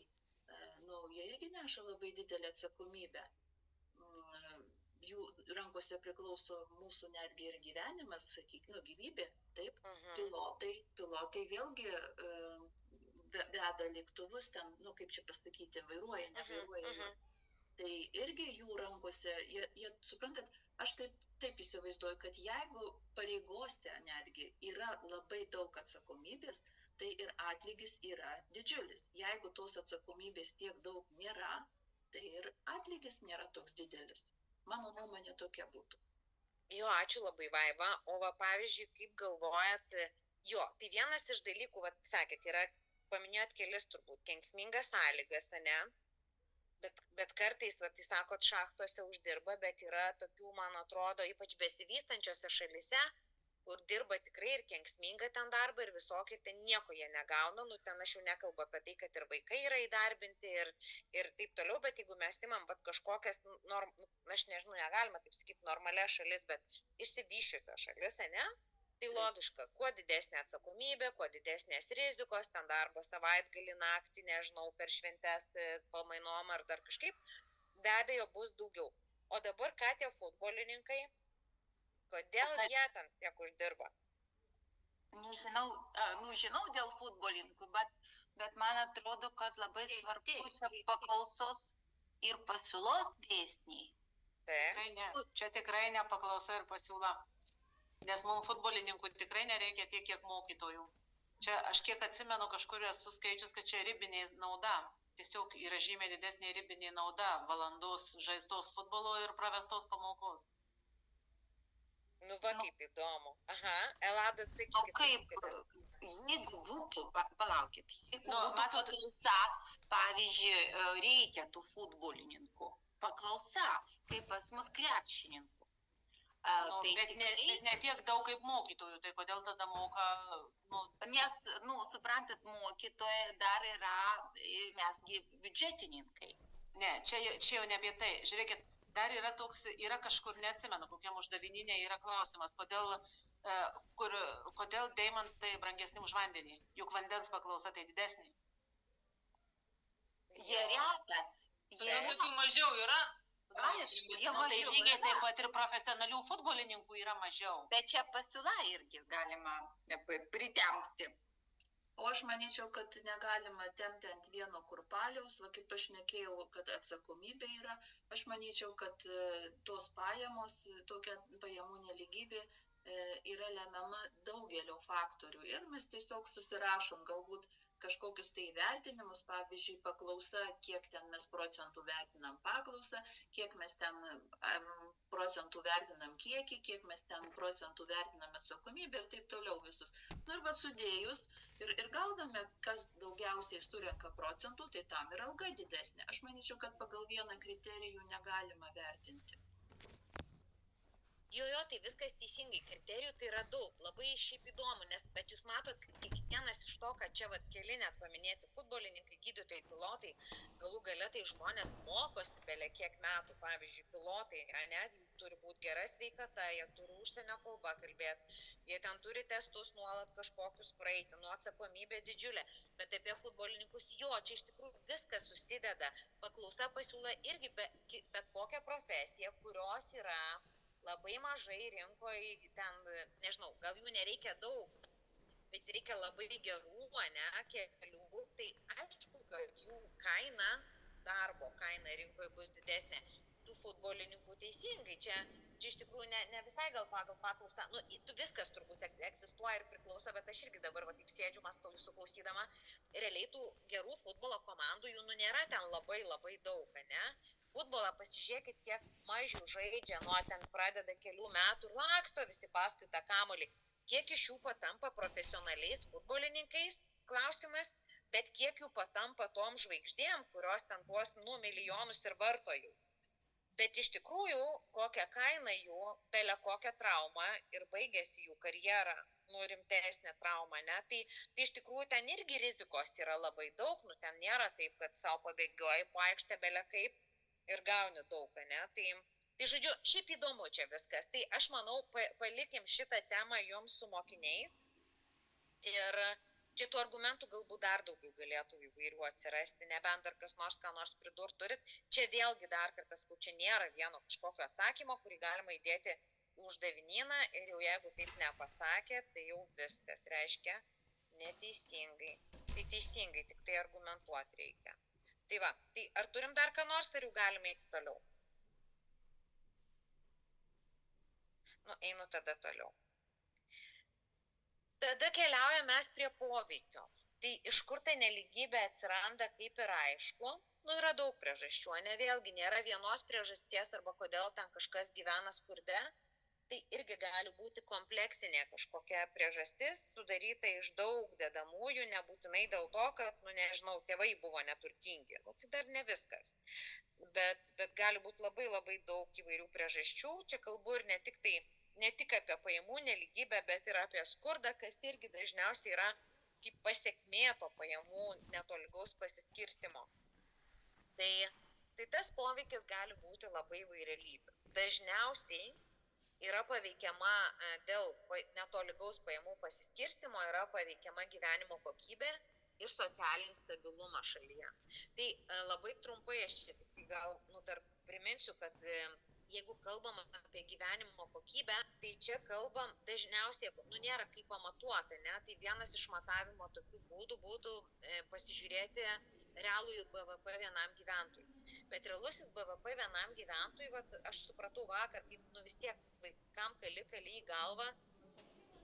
jie irgi neša labai didelę atsakomybę. Jų rankose priklauso mūsų netgi ir gyvenimas, sakykime, gyvybė, taip, pilotai vėlgi veda lėktuvus ten, kaip čia pasakyti, vairuoja, nevairuoja juos. Tai irgi jų rankose, jie suprantat, aš taip įsivaizduoju, kad jeigu pareigose netgi yra labai daug atsakomybės, tai ir atlygis yra didžiulis. Jeigu tos atsakomybės tiek daug nėra, tai ir atlygis nėra toks didelis. Mano nuomonė tokia būtų. Jo, ačiū labai, Vaiva. O va, pavyzdžiui, kaip galvojat, tai vienas iš dalykų, sakėt, yra paminėjot kelis turbūt kenksmingas sąlygas, ne? Bet kartais, tai sakot, šachtose uždirba, bet yra tokių, man atrodo, ypač besivystančiose šalyse, kur dirba tikrai ir kenksminga ten darbą ir visokį, ir ten nieko jie negauna, ten aš jau nekalbu apie tai, kad ir vaikai yra įdarbinti ir taip toliau, bet jeigu mes imam kažkokias, aš nežinau, negalima taip sakyti, normalias šalis, bet išsivysčiusios šalis, ne? Tai logiška, kuo didesnė atsakomybė, kuo didesnės rizikos, ten darbo savaitgalį, naktį, nežinau, per šventes, pamainom ar dar kažkaip, be abejo bus daugiau. O dabar ką tie futbolininkai, kodėl jie ten tiek uždirba? Žinau dėl futbolininkų, bet man atrodo, kad labai svarbu čia paklausos ir pasiūlos dėsniai. Čia tikrai ne paklausa ir pasiūla. Nes mums futbolininkų tikrai nereikia tiek, kiek mokytojų. Čia aš kiek atsimenu, kažkur esu skaičius, kad čia ribinė nauda. Tiesiog yra žymiai didesnė ribinė nauda valandos žaistos futbolo ir pravestos pamokos. Kaip įdomu. Elada, atsakykite. O kaip, jeigu būtų, palaukit, jeigu būtų paklausa, pavyzdžiui, reikia tų futbolininkų. Paklausa, kaip pas mus krepšininkų. Bet ne tiek daug kaip mokytojų, tai kodėl tada moka... Nes, suprantat, mokytojai dar yra, mesgi biudžetininkai. Ne, čia jau ne apie tai. Žiūrėkit, dar yra kažkur, neatsimenu, kokiam uždavininė yra klausimas, kodėl deimantai brangesni už vandenį, juk vandens paklausa tai didesnė. Jie retas. Tokių mažiau yra. Aišku, jie Tai lygiai taip pat ir profesionalių futbolininkų yra mažiau. Bet čia pasiūla irgi galima pritempti. O aš manyčiau, kad negalima tempti ant vieno kurpaliaus, kaip aš šnekėjau, kad atsakomybė yra. Aš manyčiau, kad tos pajamos, tokia pajamų nelygybė yra lemiama daugelio faktorių. Ir mes tiesiog susirašom galbūt kažkokius tai vertinimus, pavyzdžiui, paklausa, kiek ten mes procentų vertinam paklausą, kiek mes ten procentų vertinam kiekį, kiek mes ten procentų vertinam atsakomybę ir taip toliau visus. Ir va sudėjus ir gauname, kas daugiausiai surenka procentų, tai tam yra alga didesnė. Aš manyčiau, kad pagal vieną kriterijų negalima vertinti. Jo, tai viskas teisingai, kriterijų tai yra daug, labai šiaip įdomu, bet jūs matot, kad kiekvienas iš to, kad čia keli net paminėti futbolininkai, gydytojai, pilotai, galų gale tai žmonės mokosi belia kiek metų, pavyzdžiui, pilotai, jų turi būti gera sveikata, jie turi užsienio kalbą kalbėti, jie ten turi testus nuolat kažkokius praeiti, atsakomybė didžiulė, bet apie futbolininkus, čia iš tikrųjų viskas susideda, paklausa pasiūla irgi bet kokią profesiją, kurios yra labai mažai rinkoje, ten, nežinau, gal jų nereikia daug, bet reikia labai gerų, kelių, tai aišku, kad jų kaina, darbo kaina rinkoje bus didesnė. tų futbolininkų teisingai. Čia iš tikrųjų ne visai gal pagal paklausą, nu, viskas turbūt egzistuoja ir priklauso, bet aš irgi dabar va taip sėdžiu, mąstau jūsų klausydama, realiai tų gerų futbolo komandų jų nėra ten labai labai daug, ne? Futbolą pasižiūrėkit, kiek mažių žaidžia, nuo ten pradeda kelių metų ir laksto visi paskui tą kamuolį. Kiek iš jų patampa profesionaliais futbolininkais, klausimas, bet kiek jų patampa tom žvaigždėm, kurios ten tuos, milijonus ir varto jų. Bet iš tikrųjų, kokią kainą jų, belia kokią traumą ir baigėsi jų karjerą, rimtesnė trauma, ne? Tai iš tikrųjų ten irgi rizikos yra labai daug, ten nėra taip, kad savo pabėgioji po aikštę belia kaip ir gauni daug, ne? Tai žodžiu, šiaip įdomu čia viskas. Tai aš manau, palikim šitą temą jums su mokiniais ir čia tų argumentų galbūt dar daugiau galėtų įvairių atsirasti, nebent dar kas nors, ką nors pridurt turit. Čia vėlgi dar kartą sakau, čia nėra vieno kažkokio atsakymo, kurį galima įdėti į uždavinyną ir jau jeigu taip nepasakė, tai jau viskas reiškia neteisingai. Tai teisingai, tik tai argumentuoti reikia. Tai va, tai ar turim dar ką nors, ar jau galime eiti toliau? Einu tada toliau. Tada keliaujame mes prie poveikio. Tai iš kur ta neligybė atsiranda, kaip ir aišku. Yra daug priežasčių, ne vėlgi nėra vienos priežasties arba kodėl ten kažkas gyvena skurde. Tai irgi gali būti kompleksinė kažkokia priežastis, sudaryta iš daug dedamųjų, nebūtinai dėl to, kad, nežinau, tėvai buvo neturtingi. Tai dar ne viskas. Bet gali būti labai labai daug įvairių priežasčių. Čia kalbu ir ne tik apie pajamų neligybę, bet ir apie skurdą, kas irgi dažniausiai yra kaip pasekmė to pajamų netolygaus pasiskirstimo. Tai tas poveikis gali būti labai įvairialypis. Dažniausiai yra paveikiama dėl netolygaus pajamų pasiskirstimo, yra paveikiama gyvenimo kokybė ir socialinis stabilumas šalyje. Tai labai trumpai aš čia tik gal dar priminsiu, kad jeigu kalbam apie gyvenimo kokybę, tai čia kalbam dažniausiai, nėra kaip pamatuota, ne? Tai vienas iš matavimo tokių būdų būtų pasižiūrėti realųjį BVP vienam gyventojui. Bet realusis BVP vienam gyventojui, aš supratau vakar, kaip vis tiek vaikam kali į galvą,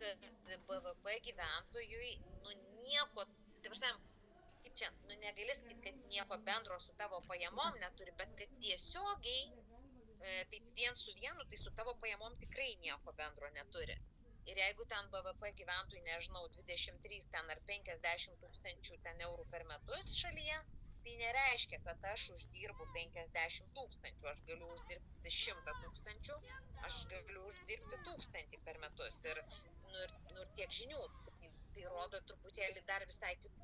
kad BVP gyventojui, nieko, tai prasme, kaip čia, negali sakyti, kad nieko bendro su tavo pajamom neturi, bet kad tiesiogiai taip vien su vienu, tai su tavo pajamom tikrai nieko bendro neturi. Ir jeigu ten BVP gyventojų, nežinau, 23 ten ar 50 tūkstančių ten eurų per metus šalyje, tai nereiškia, kad aš uždirbu 50 tūkstančių, aš galiu uždirbti 100 tūkstančių, aš galiu uždirbti 1000 per metus. Ir tiek žinių, tai rodo truputėlį dar visai kitų.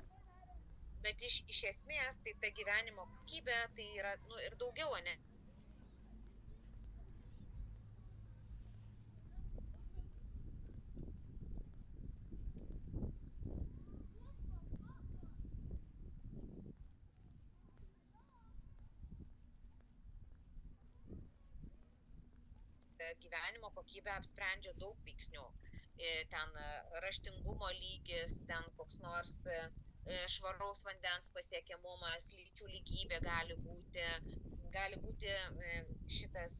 Bet iš esmės, tai ta gyvenimo kokybė, tai yra ir daugiau, ne? Gyvenimo kokybę apsprendžia daug veiksnių. Ten raštingumo lygis, ten koks nors švaraus vandens pasiekiamumas, lyčių lygybė gali būti šitas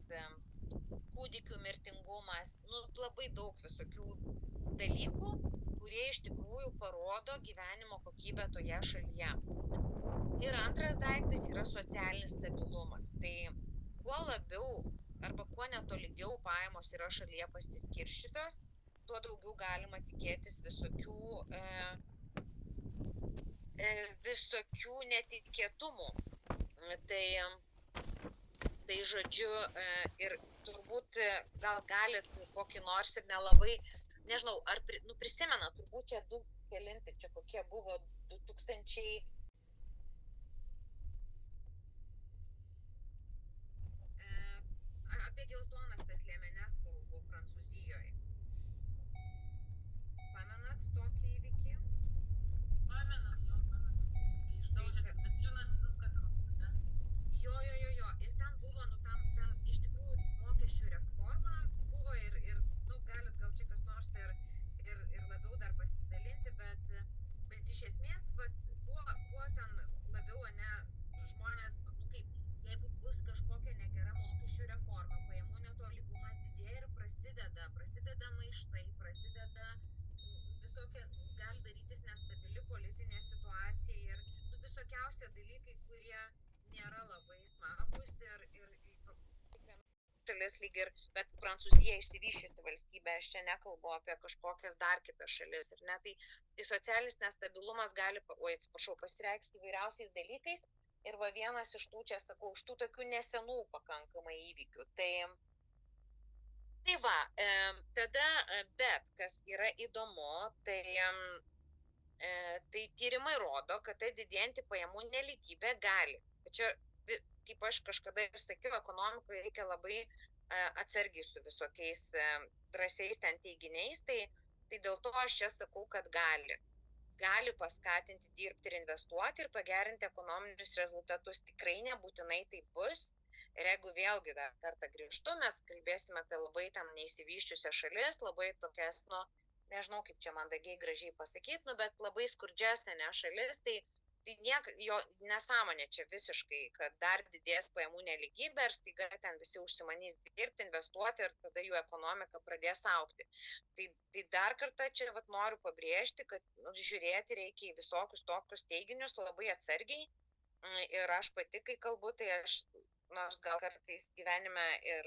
kūdikių mirtingumas, labai daug visokių dalykų, kurie iš tikrųjų parodo gyvenimo kokybę toje šalyje. Ir antras daiktas yra socialinis stabilumas. Tai kuo labiau arba kuo netolygiau pajamos yra šalyje pasiskirsčiusios, tuo daugiau galima tikėtis visokių netikėtumų. Tai žodžiu, ir turbūt gal galit kokį nors ir nelabai, nežinau, ar prisimena, turbūt čia kelinti, čia kokie buvo 2000. Apie geltonas tas liemenes kalbu Prancūzijoje. Pamenat tokį įvykį? Pamenat. Išdaužė vitrinas viską ten. Jo. Ir ten buvo, ten iš tikrųjų mokesčių reforma buvo ir galit gal čia kas nors ir labiau dar pasidalinti, bet iš esmės, kuo šalis lyg ir, bet Prancūzija išsivysčiusi valstybė, aš čia nekalbu apie kažkokias dar kitas šalis, ir ne, tai socialinis nestabilumas gali, pasireikšti įvairiausiais dalykais, ir va vienas iš tų, čia sakau, iš tų tokių nesenų pakankamai įvykių. Tai va, tada, bet kas yra įdomu, tai tyrimai rodo, kad tai didėjanti pajamų nelygybė gali. Tačiau, kaip aš kažkada ir sakiau, ekonomikoje reikia labai atsargiai su visokiais drąsiais ten teiginiais, tai dėl to aš čia sakau, kad gali paskatinti dirbti ir investuoti ir pagerinti ekonominius rezultatus. Tikrai nebūtinai tai bus. Ir jeigu vėlgi dar kartą grįžtu, mes kalbėsime apie labai tam neįsivysčiusią šalis, labai tokias, nežinau kaip čia mandagiai gražiai pasakyti, bet labai skurdžias šalis, tai jo nesąmonė čia visiškai, kad dar didės pajamų nelygybė ir staiga ten visi užsimanys dirbti, investuoti ir tada jų ekonomika pradės augti. Tai dar kartą čia noriu pabrėžti, kad žiūrėti reikia į visokius tokius teiginius labai atsargiai. Ir aš pati, kai kalbu, tai aš, nors gal kartais gyvenime ir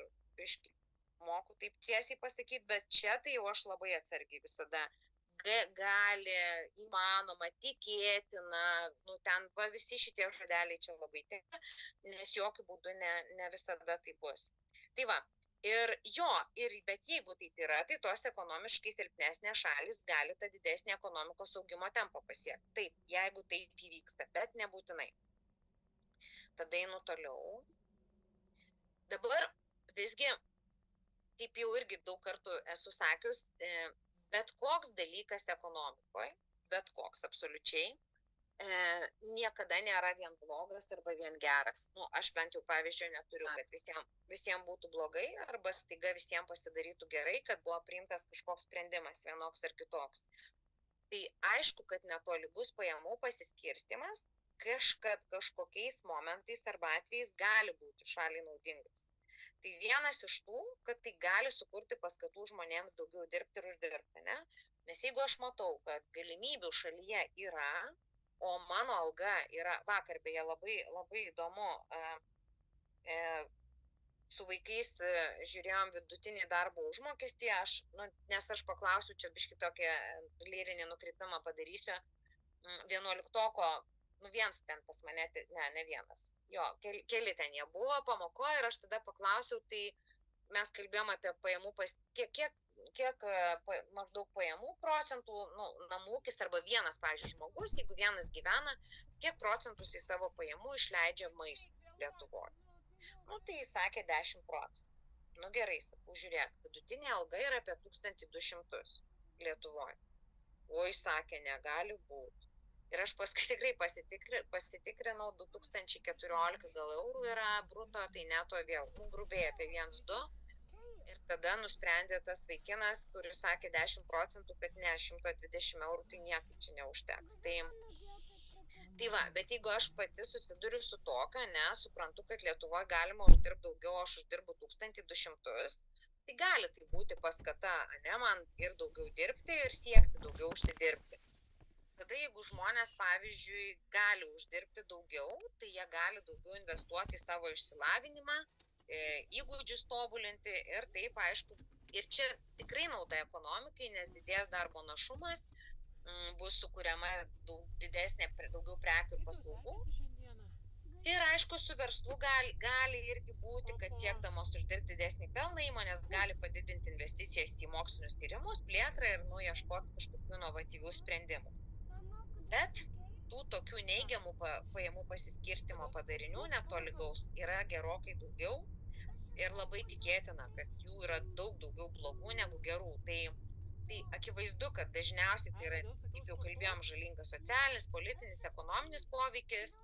moku taip tiesiai pasakyti, bet čia tai jau aš labai atsargiai visada. Gali, įmanoma, tikėtina, ten visi šitie žodeliai čia labai tinka, nes jokių būdų ne visada tai bus. Tai va, bet jeigu taip yra, tai tos ekonomiškai silpnesnės šalis gali tą didesnį ekonomikos augimo tempą pasiekti. Taip, jeigu taip įvyksta, bet nebūtinai. Tada einu toliau. Dabar visgi, kaip jau irgi daug kartų esu sakius, bet koks dalykas ekonomikoje, bet koks absoliučiai, niekada nėra vien blogas arba vien geras. Aš bent jau pavyzdžio neturiu, kad visiems būtų blogai arba staiga visiems pasidarytų gerai, kad buvo priimtas kažkoks sprendimas vienoks ar kitoks. Tai aišku, kad netolygus pajamų pasiskirstimas kažkokiais momentais arba atvejais gali būti šaliai naudingas. Tai vienas iš tų, kad tai gali sukurti paskatų žmonėms daugiau dirbti ir uždirbti, ne? Nes jeigu aš matau, kad galimybių šalyje yra, o mano alga yra, vakar beje labai, labai įdomu, su vaikais žiūrėjom vidutinį darbo užmokestį, nes aš paklausiu, čia biškį tokią lyrinį nukrypimą padarysiu, 11-oko, viens ten pas mane, ne vienas, keli ten jie buvo pamokoje ir aš tada paklausiau, tai mes kalbėjom apie pajamų, kiek maždaug pajamų procentų, namų ūkis arba vienas, pavyzdžiui, žmogus, jeigu vienas gyvena, kiek procentus į savo pajamų išleidžia maistui Lietuvoje. Tai jis sakė 10%. Gerai, sakau, žiūrėk, vidutinė alga yra apie 1200 Lietuvoje. O jis sakė, negali būti. Ir aš paskui tikrai pasitikrinau, 2014 gal eurų yra bruto, tai neto vėl, grubiai apie 1-2. Ir tada nusprendė tas vaikinas, kuris sakė 10%, kad ne, 120 eurų, tai niekaip čia neužteks. Tai va, bet jeigu aš pati susiduriu su tokio, suprantu, kad Lietuvoje galima uždirbti daugiau, aš uždirbu 1200, tai gali tai būti paskata, man ir daugiau dirbti ir siekti daugiau užsidirbti. Tada jeigu žmonės, pavyzdžiui, gali uždirbti daugiau, tai jie gali daugiau investuoti į savo išsilavinimą, įgūdžius tobulinti ir taip, aišku, ir čia tikrai nauda ekonomikai, nes didės darbo našumas, bus sukuriama daugiau prekių ir paslaugų. Ir aišku, su verslu gali irgi būti, kad siekdamos uždirbti didesnį pelną įmonės gali padidinti investicijas į mokslinius tyrimus, plėtrą ir ieškoti kažkokių inovatyvių sprendimų. Bet tų tokių neigiamų pajamų pasiskirstimo padarinių netolygaus yra gerokai daugiau ir labai tikėtina, kad jų yra daug daugiau blogų negu gerų. Tai akivaizdu, kad dažniausiai tai yra, kaip jau kalbėjom, žalingas socialinis, politinis, ekonominis poveikis,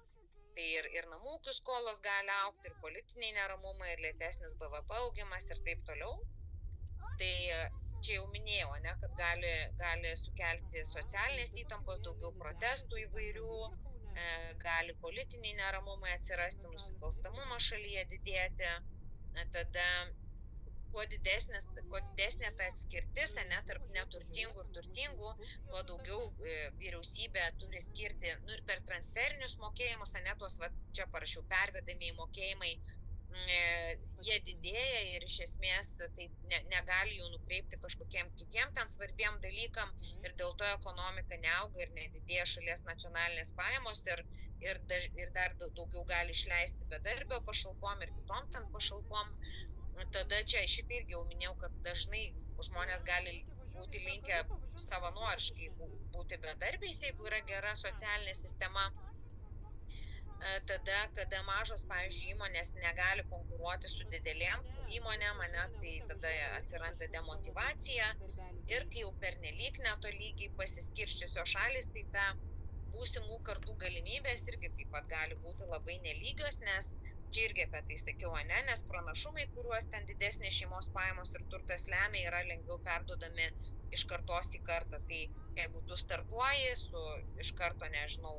tai ir namų ūkių skolos gali augti, ir politiniai neramumai, ir lėtesnis BVP augimas ir taip toliau. Tai čia jau minėjau, kad gali sukelti socialinės įtampos, daugiau protestų įvairių, gali politiniai neramumai atsirasti, nusikalstamumo šalyje didėti. Tada kuo didesnė ta atskirtis, tarp neturtingų ir turtingų, tuo daugiau vyriausybė turi skirti, ir per transferinius mokėjimus, tuos, čia parašiau, pervedamieji mokėjimai, jie didėja ir iš esmės tai negali jų nukreipti kažkokiem kitiem ten svarbiem dalykam ir dėl to ekonomika neauga ir nedidėja šalies nacionalinės pajamos ir dar daugiau gali išleisti bedarbio pašalpom ir kitom ten pašalpom. Tada čia šitą irgi jau minėjau, kad dažnai žmonės gali būti linkę savanoriškai būti bedarbiais, jeigu yra gera socialinė sistema. Tada, kada mažos, pavyzdžiui, įmonės negali konkuruoti su didelėm įmonėm, tai tada atsiranda demotyvacija ir kai jau pernelyg netolygiai pasiskirščiusios šalys, tai ta būsimų kartų galimybės irgi taip pat gali būti labai nelygios, nes čia irgi apie tai sakiau, nes pranašumai, kuriuos ten didesnės šeimos pajamos ir turtas lemia, yra lengviau perduodami iš kartos į kartą. Tai jeigu tu startuoji su iš karto, nežinau,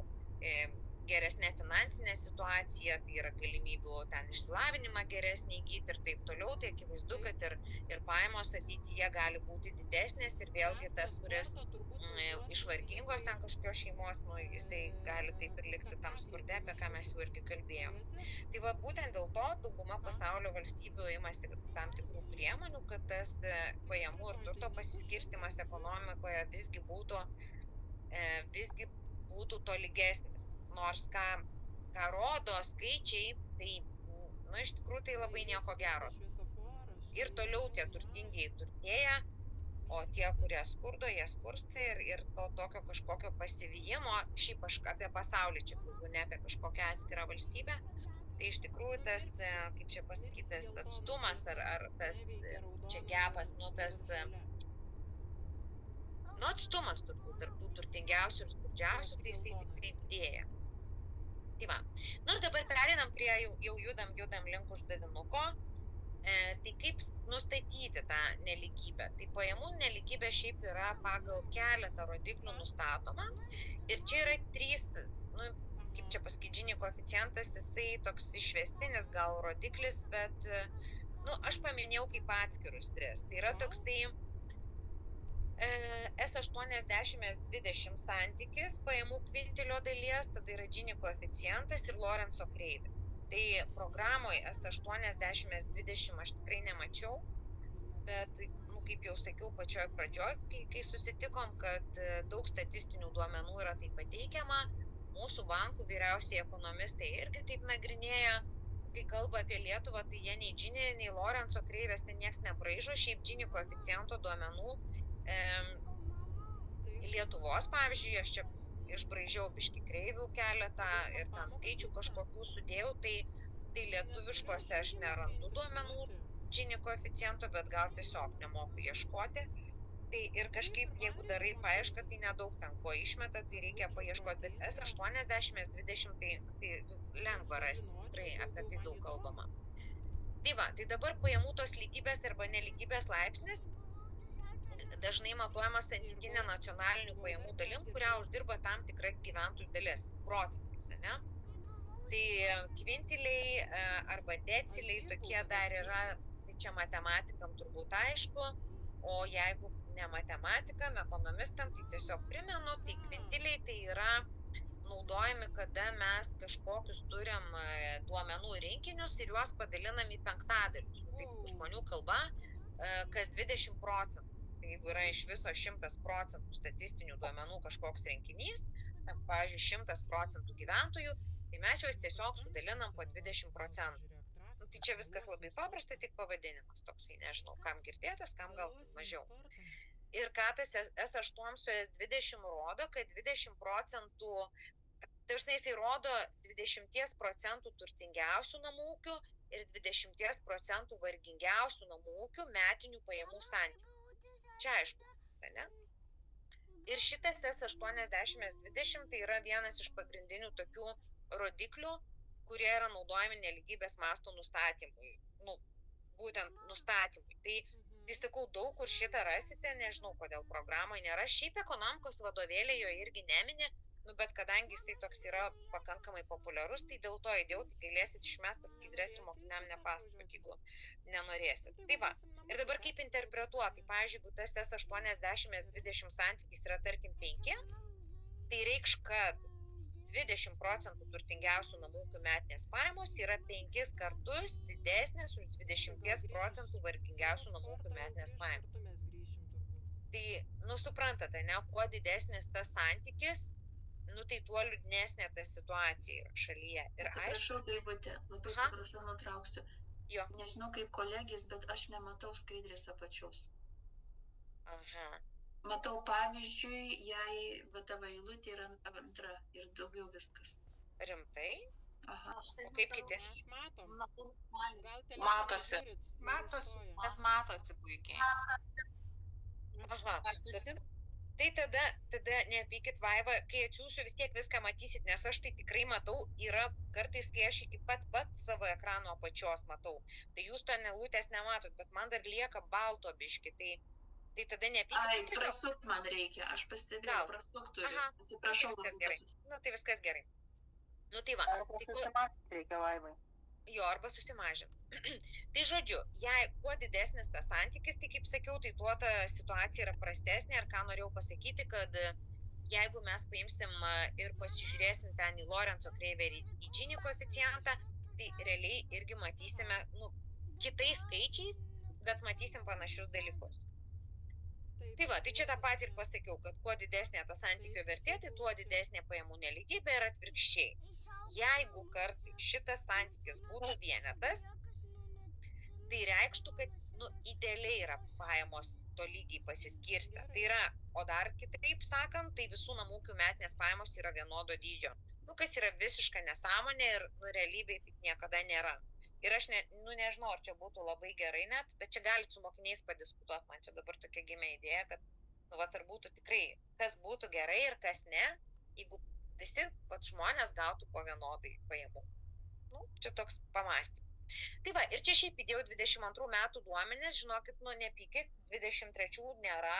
geresnė finansinė situacija, tai yra galimybių ten išsilavinimą geresnį įgyti ir taip toliau, tai akivaizdu, kad ir pajamos ateityje gali būti didesnės ir vėlgi tas, kuris iš vargingos ten kažkokios šeimos, jisai gali taip ir likti tam skurde, apie ką mes jau irgi kalbėjom. Tai va, būtent dėl to dauguma pasaulio valstybių imasi tam tikrų priemonių, kad tas pajamų ir turto pasiskirstimas ekonomikoje visgi būtų tolygesnis. Nors ką rodo skaičiai, tai, iš tikrųjų tai labai nieko gero. Ir toliau tie turtingieji turtėja, o tie, kurie skurdo, jie skursta ir to tokio kažkokio pasivyjimo, šiaip apie pasaulį čia kalbu, ne apie kažkokią atskirą valstybę, tai iš tikrųjų tas, kaip čia pasakytas, atstumas ar tas čia gepas, atstumas turbūt tarp tų turtingiausių ir skurdžiausių, tai jisai tik tai didėja. Tai va. Ir dabar pereinam prie, jau judam link uždavinuko. Tai kaip nustatyti tą neligybę? Tai pajamų neligybė šiaip yra pagal keletą rodiklių nustatoma. Ir čia yra 3, kaip čia pasakyti, Gini koeficientas, jisai toks išvestinis gal rodiklis, bet aš paminėjau kaip atskirus 3. Tai yra toksai S80-S20 santykis pajamų kvintilio dalies, tada yra Gini koeficientas ir Lorenzo kreivė. Tai programoje S80-S20 aš tikrai nemačiau, bet, kaip jau sakiau pačioj pradžioj, kai susitikom, kad daug statistinių duomenų yra taip pateikiama, mūsų bankų vyriausiai ekonomistai irgi taip nagrinėja, kai kalba apie Lietuvą, tai jie nei Gini, nei Lorenzo kreivės ten nieks nebraižo, šiaip Gini koeficiento duomenų Lietuvos, pavyzdžiui, aš čia išbraižiau biškį kreivių keletą ir ten skaičių kažkokių sudėjau, tai lietuviškose aš nerandu duomenų Gini koeficiento, bet gal tiesiog nemoku ieškoti. Tai ir kažkaip, jeigu darai paiešką, tai nedaug ten ko išmeta, tai reikia paieškoti, bet S80-S20 tai lengva rasti, tikrai apie tai daug kalbama. Tai va, tai dabar pajamų tos lygybės arba neligybės laipsnis dažnai matuojamas santykinė nacionalinių pajamų dalim, kurią uždirba tam tikra gyventojų dalis, procentais, ne? Tai kvintiliai arba deciliai tokie dar yra, tai čia matematikam turbūt aišku, o jeigu ne matematikam, ekonomistam, tai tiesiog primenu, tai kvintiliai tai yra naudojami, kada mes kažkokius turim duomenų rinkinius ir juos padalinam į penktadalius. Taip žmonių kalba, kas 20%. Jeigu yra iš viso 100% statistinių duomenų kažkoks renkinys, pavyzdžiui, 100% gyventojų, tai mes juos tiesiog sudalinam po 20%. Tai čia viskas labai paprasta, tik pavadinimas toksai, nežinau, kam girdėtas, kam gal mažiau. Ir ką tas S8-S20 rodo, kad 20%, jisai rodo 20% turtingiausių namų ūkių ir 20% vargingiausių namų ūkių metinių pajamų santykių. Čia aišku, ne? Ir šitas S80-S20 tai yra vienas iš pagrindinių tokių rodiklių, kurie yra naudojami neligybės masto nustatymui. Būtent nustatymui. Tai sakau, daug kur šitą rasite, nežinau, kodėl programoje nėra. Šiaip ekonomikos vadovėlė jo irgi nemini, bet kadangi jisai toks yra pakankamai populiarus, tai dėl to įdėjau, tik galėsit išmestas skaidres ir mokiniam nepasakoti, jeigu nenorėsit. Tai va, ir dabar kaip interpretuoti, tai pavyzdžiui, jeigu tas S80-S20 santykis yra tarkim 5, tai reikš, kad 20% turtingiausių namų ūkių metinės pajamos yra 5 kartus didesnės už 20% vargingiausių namų ūkių metinės pajamos. Tai, suprantate, ne, kuo didesnis tas santykis, tai tuo liūdnesnė ta situacija yra šalyje. Ir atsiprašau, Daivutė, labai atsiprašau, nutrauksiu. Jo. Nežinau kaip kolegės, bet aš nematau skaidrės apačios. Aha. Matau pavyzdžiui, jei tavo eilutė yra antra ir daugiau viskas. Rimtai? Aha. O kaip kiti? Mes matom. Matosi. Mes matosi puikiai. Aha. Tai tada nepykit, Vaiva, kai atsiųsiu, vis tiek viską matysit, nes aš tai tikrai matau, yra kartais, kai aš iki pat savo ekrano apačios matau. Tai jūs to eilutės nematot, bet man dar lieka balto biški, tai tada nepykit. Ai, prasukt man reikia, aš pastebėjau, prasukt turiu. Aha, atsiprašau. Tai viskas gerai. Tai viskas gerai. Tai va. Arba susimažinti reikia, Vaivai. Jo, arba susimažinti. Tai žodžiu, jei kuo didesnis tas santykis, tai kaip sakiau, tai tuo ta situacija yra prastesnė. Ir ką norėjau pasakyti, kad jeigu mes paimsim ir pasižiūrėsim ten į Lorenzo kreivę ir į Gini koeficientą, tai realiai irgi matysime, kitais skaičiais, bet matysim panašius dalykus. Tai va, tai čia tą patį ir pasakiau, kad kuo didesnė ta santykio vertė, tai tuo didesnė pajamų nelygybė ir atvirkščiai. Jeigu kartai šitas santykis būtų vienetas, tai reikštų, kad idealiai yra pajamos tolygiai pasiskirstę. Tai yra, o dar kitaip sakant, tai visų namų ūkių metinės pajamos yra vienodo dydžio. Kas yra visiška nesąmonė ir realybėje taip niekada nėra. Ir aš nežinau, ar čia būtų labai gerai net, bet čia galit su mokiniais padiskutuoti. Man čia dabar tokia gimė idėja, kad ar būtų tikrai, kas būtų gerai ir kas ne, jeigu visi žmonės gautų po vienodai pajamų. Čia toks pamąstymas. Tai va, ir čia šiaip įdėjau 22 metų duomenis, žinokit, nepykit, 23 nėra,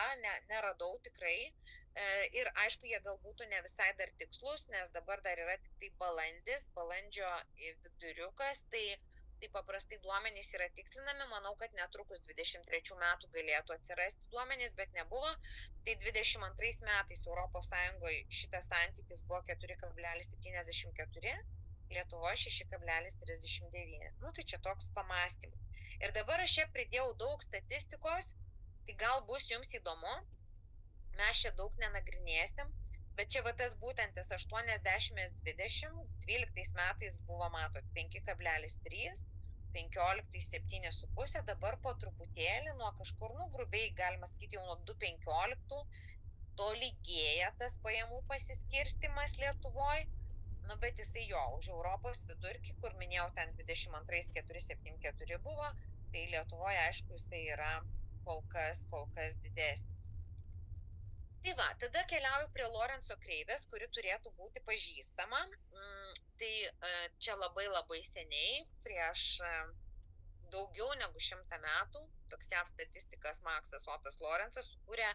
neradau tikrai. Ir aišku, jie gal būtų ne visai dar tikslus, nes dabar dar yra tik tai balandžio viduriukas, tai paprastai duomenys yra tikslinami, manau, kad netrukus 23 metų galėtų atsirasti duomenys, bet nebuvo. Tai 22 metais Europos Sąjungoje šitas santykis buvo 4,74, Lietuvoje 6,39. Tai čia toks pamąstymas. Ir dabar aš čia pridėjau daug statistikos, tai gal bus jums įdomu, mes čia daug nenagrinėsim, bet čia tas būtent 80-20, 12 metais buvo, matot, 5,3, 15 7,5, dabar po truputėlį nuo kažkur, grubiai galima sakyti, jau nuo 2,15 to lygėja tas pajamų pasiskirstimas Lietuvoje, bet jisai už Europos vidurkį, kur minėjau, ten 22,474 buvo, tai Lietuvoje, aišku, jisai yra kol kas didesnis. Tai va, tada keliauju prie Lorenzo kreivės, kuri turėtų būti pažįstama. Tai čia labai seniai, prieš daugiau negu 100 metų, toks JAV statistikas Maksas Otas Lorenzas sukūrė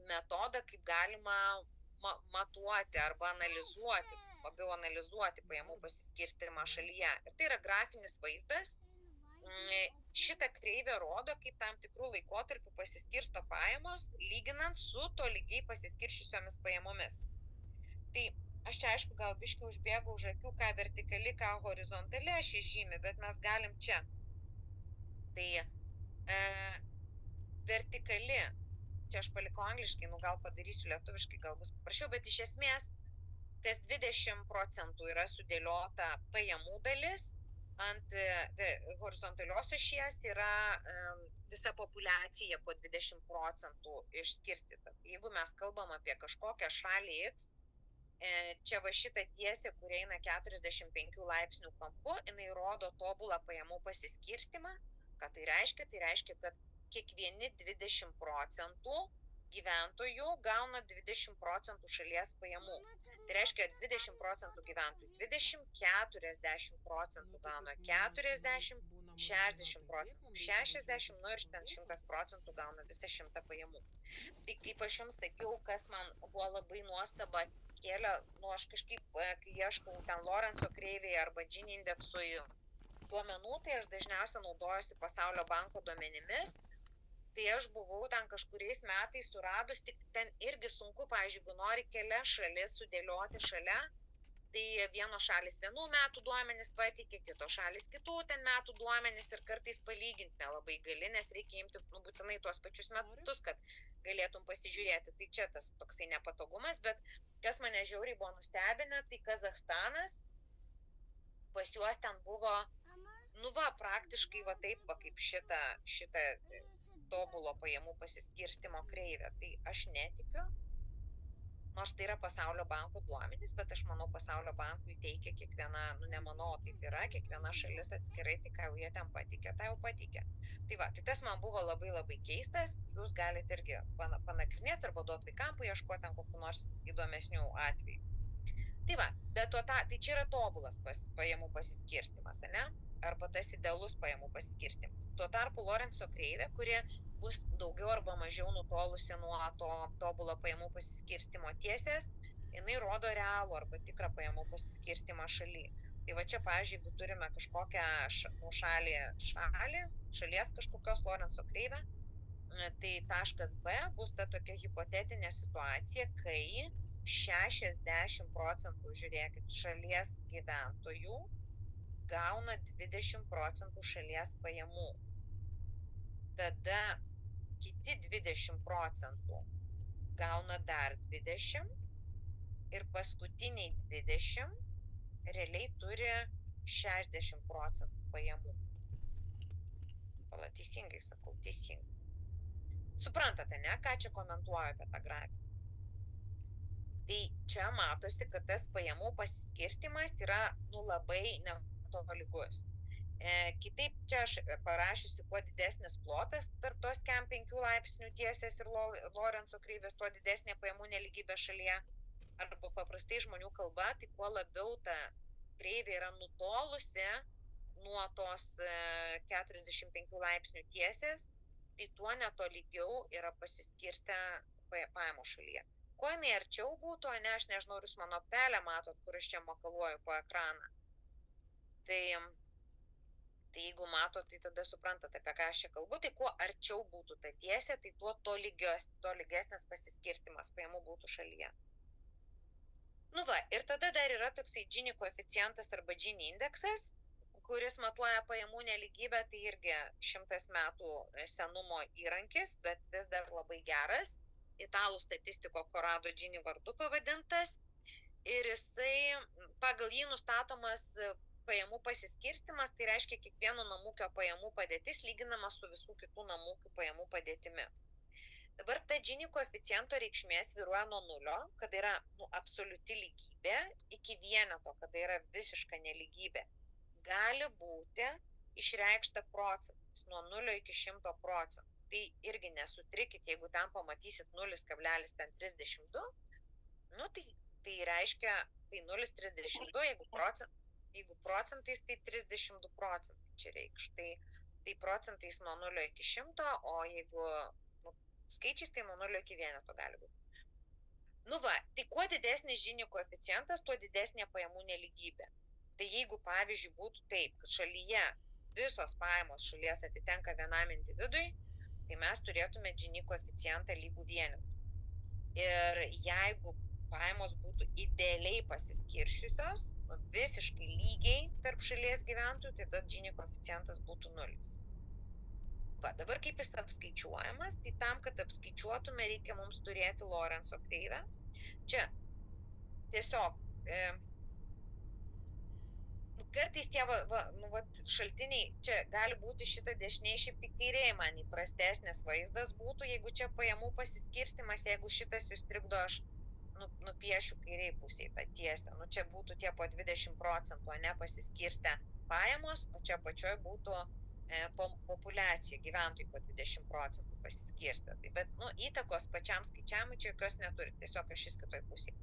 metodą, kaip galima matuoti arba labiau analizuoti pajamų pasiskirstimą šalyje. Ir tai yra grafinis vaizdas. Šitą kreivę rodo, kaip tam tikrų laikotarpių pasiskirsto pajamos, lyginant su tolygiai pasiskirščiusiomis pajamomis. Tai aš čia, aišku, gal biškai užbėgau už akių, ką vertikali, ką horizontali aš įžymi, bet mes galim čia. Tai vertikali, čia aš palikau angliškai, gal padarysiu lietuviškai, gal bus paprašiau, bet iš esmės, kas 20% yra sudėliota pajamų dalis, ant horizontalios ašies yra visa populiacija po 20% išskirstyta. Jeigu mes kalbam apie kažkokią šalį X, čia va šitą tiesę, kur eina 45 laipsnių kampu, jinai rodo tobulą pajamų pasiskirstimą. Ką tai reiškia? Tai reiškia, kad kiekvieni 20% gyventojų gauna 20% šalies pajamų. Tai reiškia, 20% gyventojų 20, 40% gauna 40, 60% 60, ir ten 100% gauna visą 100 pajamų. Tai kaip aš jums sakiau, kas man buvo labai nuostaba kėlė, aš kažkaip, kai ieškau ten Lorenzo kreivėje arba Gini indeksui duomenų, tai aš dažniausiai naudojuosi Pasaulio banko duomenimis. Tai aš buvau ten kažkuriais metais suradus, tik ten irgi sunku, pavyzdžiui, jeigu nori kelias šalis sudėlioti šalia, Tai vienos šalis vienų metų duomenis pateikė, kitos šalis kitų ten metų duomenis ir kartais palyginti nelabai gali, nes reikia imti būtinai tuos pačius metus, kad galėtum pasižiūrėti. Tai čia tas toksai nepatogumas, bet kas mane žiauriai buvo nustebinę, tai Kazachstanas, pas juos ten buvo, praktiškai taip, kaip šita tobulo pajamų pasiskirstimo kreivė. Tai aš netikiu. Nors tai yra Pasaulio banko duomenys, bet aš manau, Pasaulio bankui teikia kiekviena, nemanau, taip yra, kiekviena šalis atskirai, tai ką jie ten pateikė, tai jau pateikė. Tai va, tai tas man buvo labai labai keistas, jūs galite irgi panagrinėti arba duoti vaikam paieškoti ten kokių nors įdomesnių atvejų. Tai va, bet tai čia yra tobulas pajamų pasiskirstimas, ne? Arba tas idealus pajamų pasiskirstimas. Tuo tarpu Lorenzo kreivė, kuri bus daugiau arba mažiau nutolusi nuo to tobulo pajamų pasiskirstimo tiesės, jinai rodo realų arba tikrą pajamų pasiskirstimą šaly. Tai va čia, pavyzdžiui, jeigu turime kažkokią šalies kažkokios Lorenzo kreivę, tai taškas B bus ta tokia hipotetinė situacija, kai 60%, žiūrėkit, šalies gyventojų gauna 20% šalies pajamų. Tada kiti 20% gauna dar 20% ir paskutiniai 20% realiai turi 60% pajamų. Pala, teisingai sakau, teisingai. Suprantate, ne, ką čia komentuoju apie tą grafiką? Tai čia matosi, kad tas pajamų pasiskirstimas yra labai netolygus. Kitaip čia aš parašiusi, kuo didesnis plotas tarp tos kem 5 laipsnių tiesės ir Lorenzo kreivės, tuo didesnė pajamų nelygybė šalyje. Arba paprastai žmonių kalba, tai kuo labiau ta kreivė yra nutolusi nuo tos 45 laipsnių tiesės, tai tuo netolygiau yra pasiskirstę pajamos šalyje. Kuo jinai arčiau būtų, ne, aš nežinau, ar jūs mano pelę matot, kur aš čia makaluoju po ekraną. Tai jeigu matot, tai tada suprantate, apie ką aš čia kalbu, tai kuo arčiau būtų ta tiesė, tai tuo tolygesnis pasiskirstimas pajamų būtų šalyje. Nu va, ir tada dar yra toksai Gini koeficientas arba Gini indeksas, kuris matuoja pajamų nelygybę, tai irgi 100 metų senumo įrankis, bet vis dar labai geras. Italų statistiko Corrado Gini vardu pavadintas. Ir jisai, pagal jį nustatomas pajamų pasiskirstimas, tai reiškia kiekvieno namūkio pajamų padėtis lyginama su visų kitų namūkių pajamų padėtimi. Dabar ta Gini koeficiento reikšmė svyruoja nuo 0, kada yra absoliuti lygybė, iki vieneto, kada yra visiška nelygybė. Gali būti išreikšta procentais nuo 0 iki 100%. Tai irgi nesutrikit, jeigu ten pamatysit 0,32, nu tai reiškia, tai 0,32, jeigu procentais, tai 32 procentai čia reikš. Tai procentais nuo 0 iki 100, o jeigu skaičiais, tai nuo 0 iki vieneto gali būti. Nu va, tai kuo didesnis Gini koeficientas, tuo didesnė pajamų nelygybė. Tai jeigu, pavyzdžiui, būtų taip, kad šalyje visos pajamos šalies atitenka vienam individui, tai mes turėtume Gini koeficientą lygų vienetui. Ir jeigu pajamos būtų idealiai pasiskiršiusios, visiškai lygiai tarp šalies gyventojų, tai tada Gini koeficientas būtų 0. Va, dabar kaip jis apskaičiuojamas, tai tam, kad apskaičiuotume, reikia mums turėti Lorenzo kreivę. Čia tiesiog kartais tie šaltiniai, čia gali būti šita dešiniai, šiaip tik kairiai man įprastesnis vaizdas būtų, jeigu čia pajamų pasiskirstimas, jeigu šitas jūs trikdo, aš nupiešiu kairiai pusiai tą tiesę. Nu čia būtų tie po 20%, ne pasiskirstę pajamos, o čia pačioj būtų populiacija, gyventojai po 20% pasiskirstę. Tai, bet įtakos pačiam skaičiavimui čia jokios neturi, tiesiog ašis kitoj pusėje.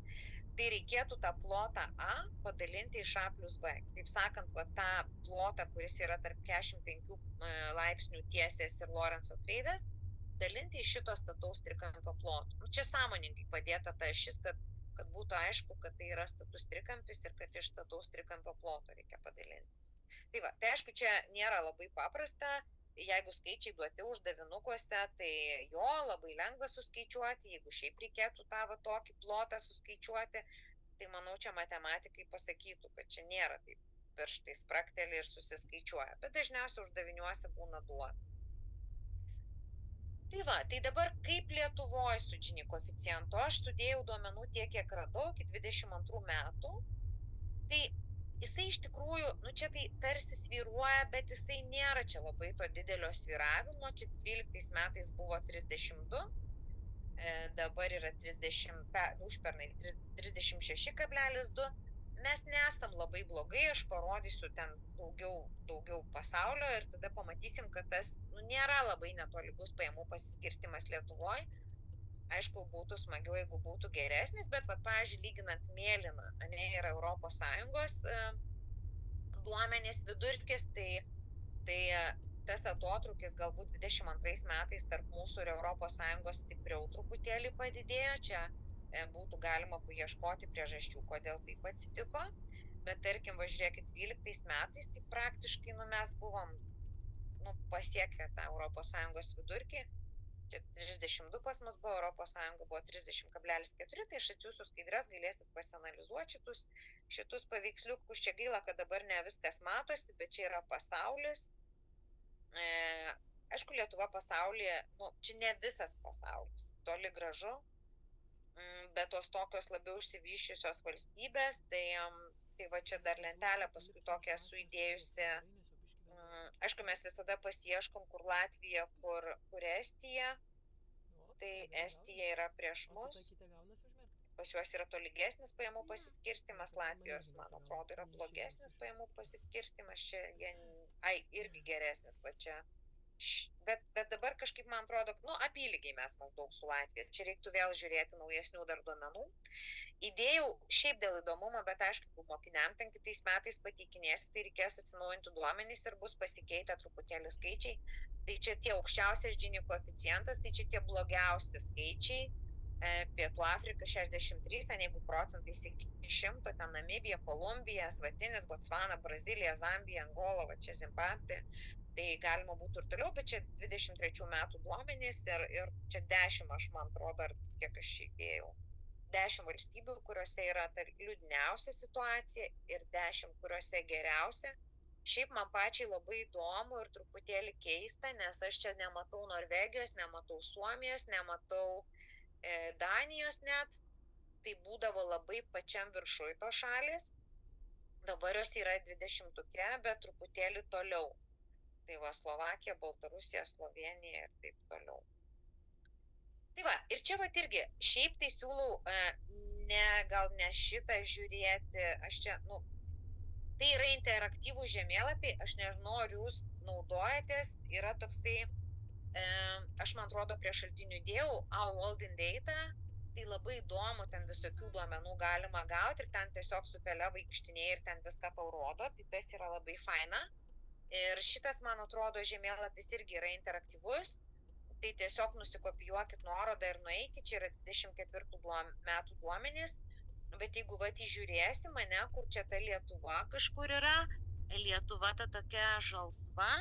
Tai reikėtų tą plotą A padalinti iš A plus B. Taip sakant, va, tą plotą, kuris yra tarp 45 laipsnių tiesės ir Lorenzo kreivės, dalinti iš šito stataus trikampio ploto. Nu, čia sąmoningai padėta ta ašis, kad būtų aišku, kad tai yra status trikampis ir kad iš stataus trikampio ploto reikia padalinti. Tai va, tai aišku, čia nėra labai paprasta. Jeigu skaičiai duoti uždavinukuose, tai jo labai lengva suskaičiuoti, jeigu šiaip reikėtų tą tokį plotą suskaičiuoti, Tai manau, čia matematikai pasakytų, kad čia nėra taip pirštai sprakteli ir susiskaičiuoja, bet dažniausiai uždaviniuose būna duoda. Tai va, tai dabar kaip Lietuvoje su Gini koeficientu, aš sudėjau duomenų tiek, kiek radau iki 22 metų, tai jisai iš tikrųjų, čia tai tarsi svyruoja, bet jisai nėra čia labai to didelio svyravimo, čia 12 metais buvo 32, dabar yra 30, užpernai 36,2, mes nesam labai blogai, aš parodysiu ten daugiau pasaulio ir tada pamatysim, kad tas nėra labai netolygus pajamų pasiskirstimas Lietuvoje. Aišku, būtų smagiau, jeigu būtų geresnis, bet, pavyzdžiui, lyginant mėlyną, yra Europos Sąjungos duomenys vidurkis, tai tas atotrukis galbūt 22 metais tarp mūsų ir Europos Sąjungos stipriau truputėlį padidėjo, čia būtų galima paieškoti priežasčių, kodėl taip atsitiko, bet tarkim, žiūrėkit, 12 metais, tai praktiškai mes buvom pasiekę tą Europos Sąjungos vidurkį, čia 32 pas mus buvo, Europos Sąjunga buvo 30,4, tai aš atsiųsiu skaidres, galėsit pasianalizuoti šitus paveiksliukus, čia gaila, kad dabar ne viskas matosi, bet čia yra pasaulis. Aišku, Lietuva pasaulyje, čia ne visas pasaulis, toli gražu, bet tos tokios labiau išsivysčiusios valstybės, tai va čia dar lentelę paskui tokią esu įdėjusi. Aišku, mes visada pasieškom, kur Latvija, kur Estija, tai Estija yra prieš mus, pas juos yra tolygesnis pajamų pasiskirstimas, Latvijos, man atrodo, yra blogesnis pajamų pasiskirstimas, čia irgi geresnis, va čia. Bet dabar kažkaip, man atrodo, apylygiai mes maždaug su Latvija. Čia reiktų vėl žiūrėti naujesnių dar duomenų. Įdėjau šiaip dėl įdomumo, bet aišku, jeigu mokiniam ten kitais metais pateikinėsi, tai reikės atsinaujinti duomenys ir bus pasikeitę truputėlį skaičiai. Tai čia tie aukščiausias Gini koeficientas, tai čia tie blogiausi skaičiai. Pietų Afrika 63, jeigu procentais iki 100, ten Namibija, Kolumbija, Svatinis, Botsvana, Brazilija, Zambija, Angola, va čia Zimbabvė. Tai galima būtų ir toliau, bet čia 23 metų duomenys ir čia 10, aš man atrodo, ar kiek aš įdėjau. 10 valstybių, kuriuose yra liūdniausia situacija ir 10, kuriuose geriausia. Šiaip man pačiai labai įdomu ir truputėlį keista, nes aš čia nematau Norvegijos, nematau Suomijos, nematau Danijos net. Tai būdavo labai pačiam viršui to šalis. Dabar jos yra 20-tuke, bet truputėlį toliau. Tai va, Slovakija, Baltarusija, Slovenija ir taip toliau. Tai va, ir čia va irgi, šiaip tai siūlau gal ne šitą žiūrėti, aš čia, tai yra interaktyvų žemėlapiai, aš nežinau, ar jūs naudojatės, yra toksai, aš man atrodo prie šaltinių dėjau, Our World in Data, tai labai įdomu, ten visokių duomenų galima gauti ir ten tiesiog su pele vaikštinėje ir ten viską tau rodo, tai tas yra labai faina. Ir šitas, man atrodo, žemėlapis irgi yra interaktyvus, tai tiesiog nusikopijuokit nuorodą ir nueikit, čia yra 24 metų duomenys, bet jeigu žiūrėsi mane, kur čia ta Lietuva kažkur yra, Lietuva ta tokia žalsva,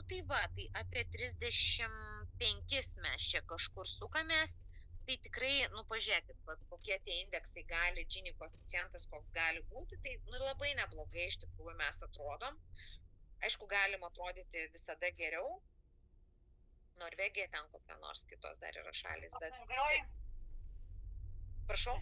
tai va, tai apie 35 mes čia kažkur sukamės, tai tikrai, pažiūrėkit, kokie tie indeksai gali, Gini koeficientas koks gali būti, tai labai neblogai iš tikrųjų mes atrodom. Aišku, galima atrodyti visada geriau. Norvegija ten kokia nors kitos dar yra šalis, bet... Prašau?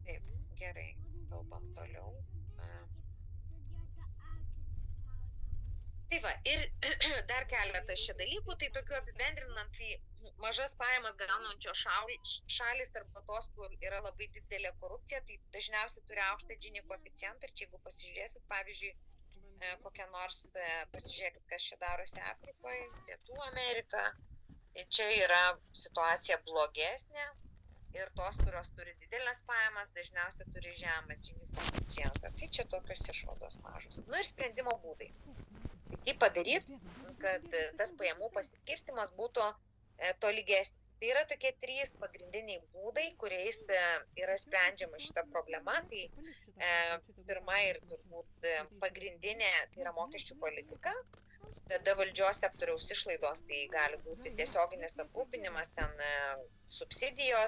Taip, gerai, kalbam toliau. Tai va, ir dar keletas šie dalykų, tai tokių apibendrinant, tai mažas pajamas gaunančios šalis arba tos, kur yra labai didelė korupcija, tai dažniausiai turi aukštą Gini koeficientą ir čia jeigu pasižiūrėsit, pavyzdžiui, kokią nors, pasižiūrėkit, kas čia darosi Afrikoje, Pietų Amerika, tai čia yra situacija blogesnė ir tos, kurios turi didelės pajamas, dažniausiai turi žemą Gini koeficientą. Tai čia tokios išvados mažos. Ir sprendimo būdai. Kaip padaryti, kad tas pajamų pasiskirstimas būtų tolygesnis. Tai yra tokie 3 pagrindiniai būdai, kuriais yra sprendžiama šita problema. Tai pirma ir turbūt pagrindinė tai yra mokesčių politika. tada valdžios sektoriaus išlaidos, tai gali būti tiesioginis aprūpinimas, ten subsidijos,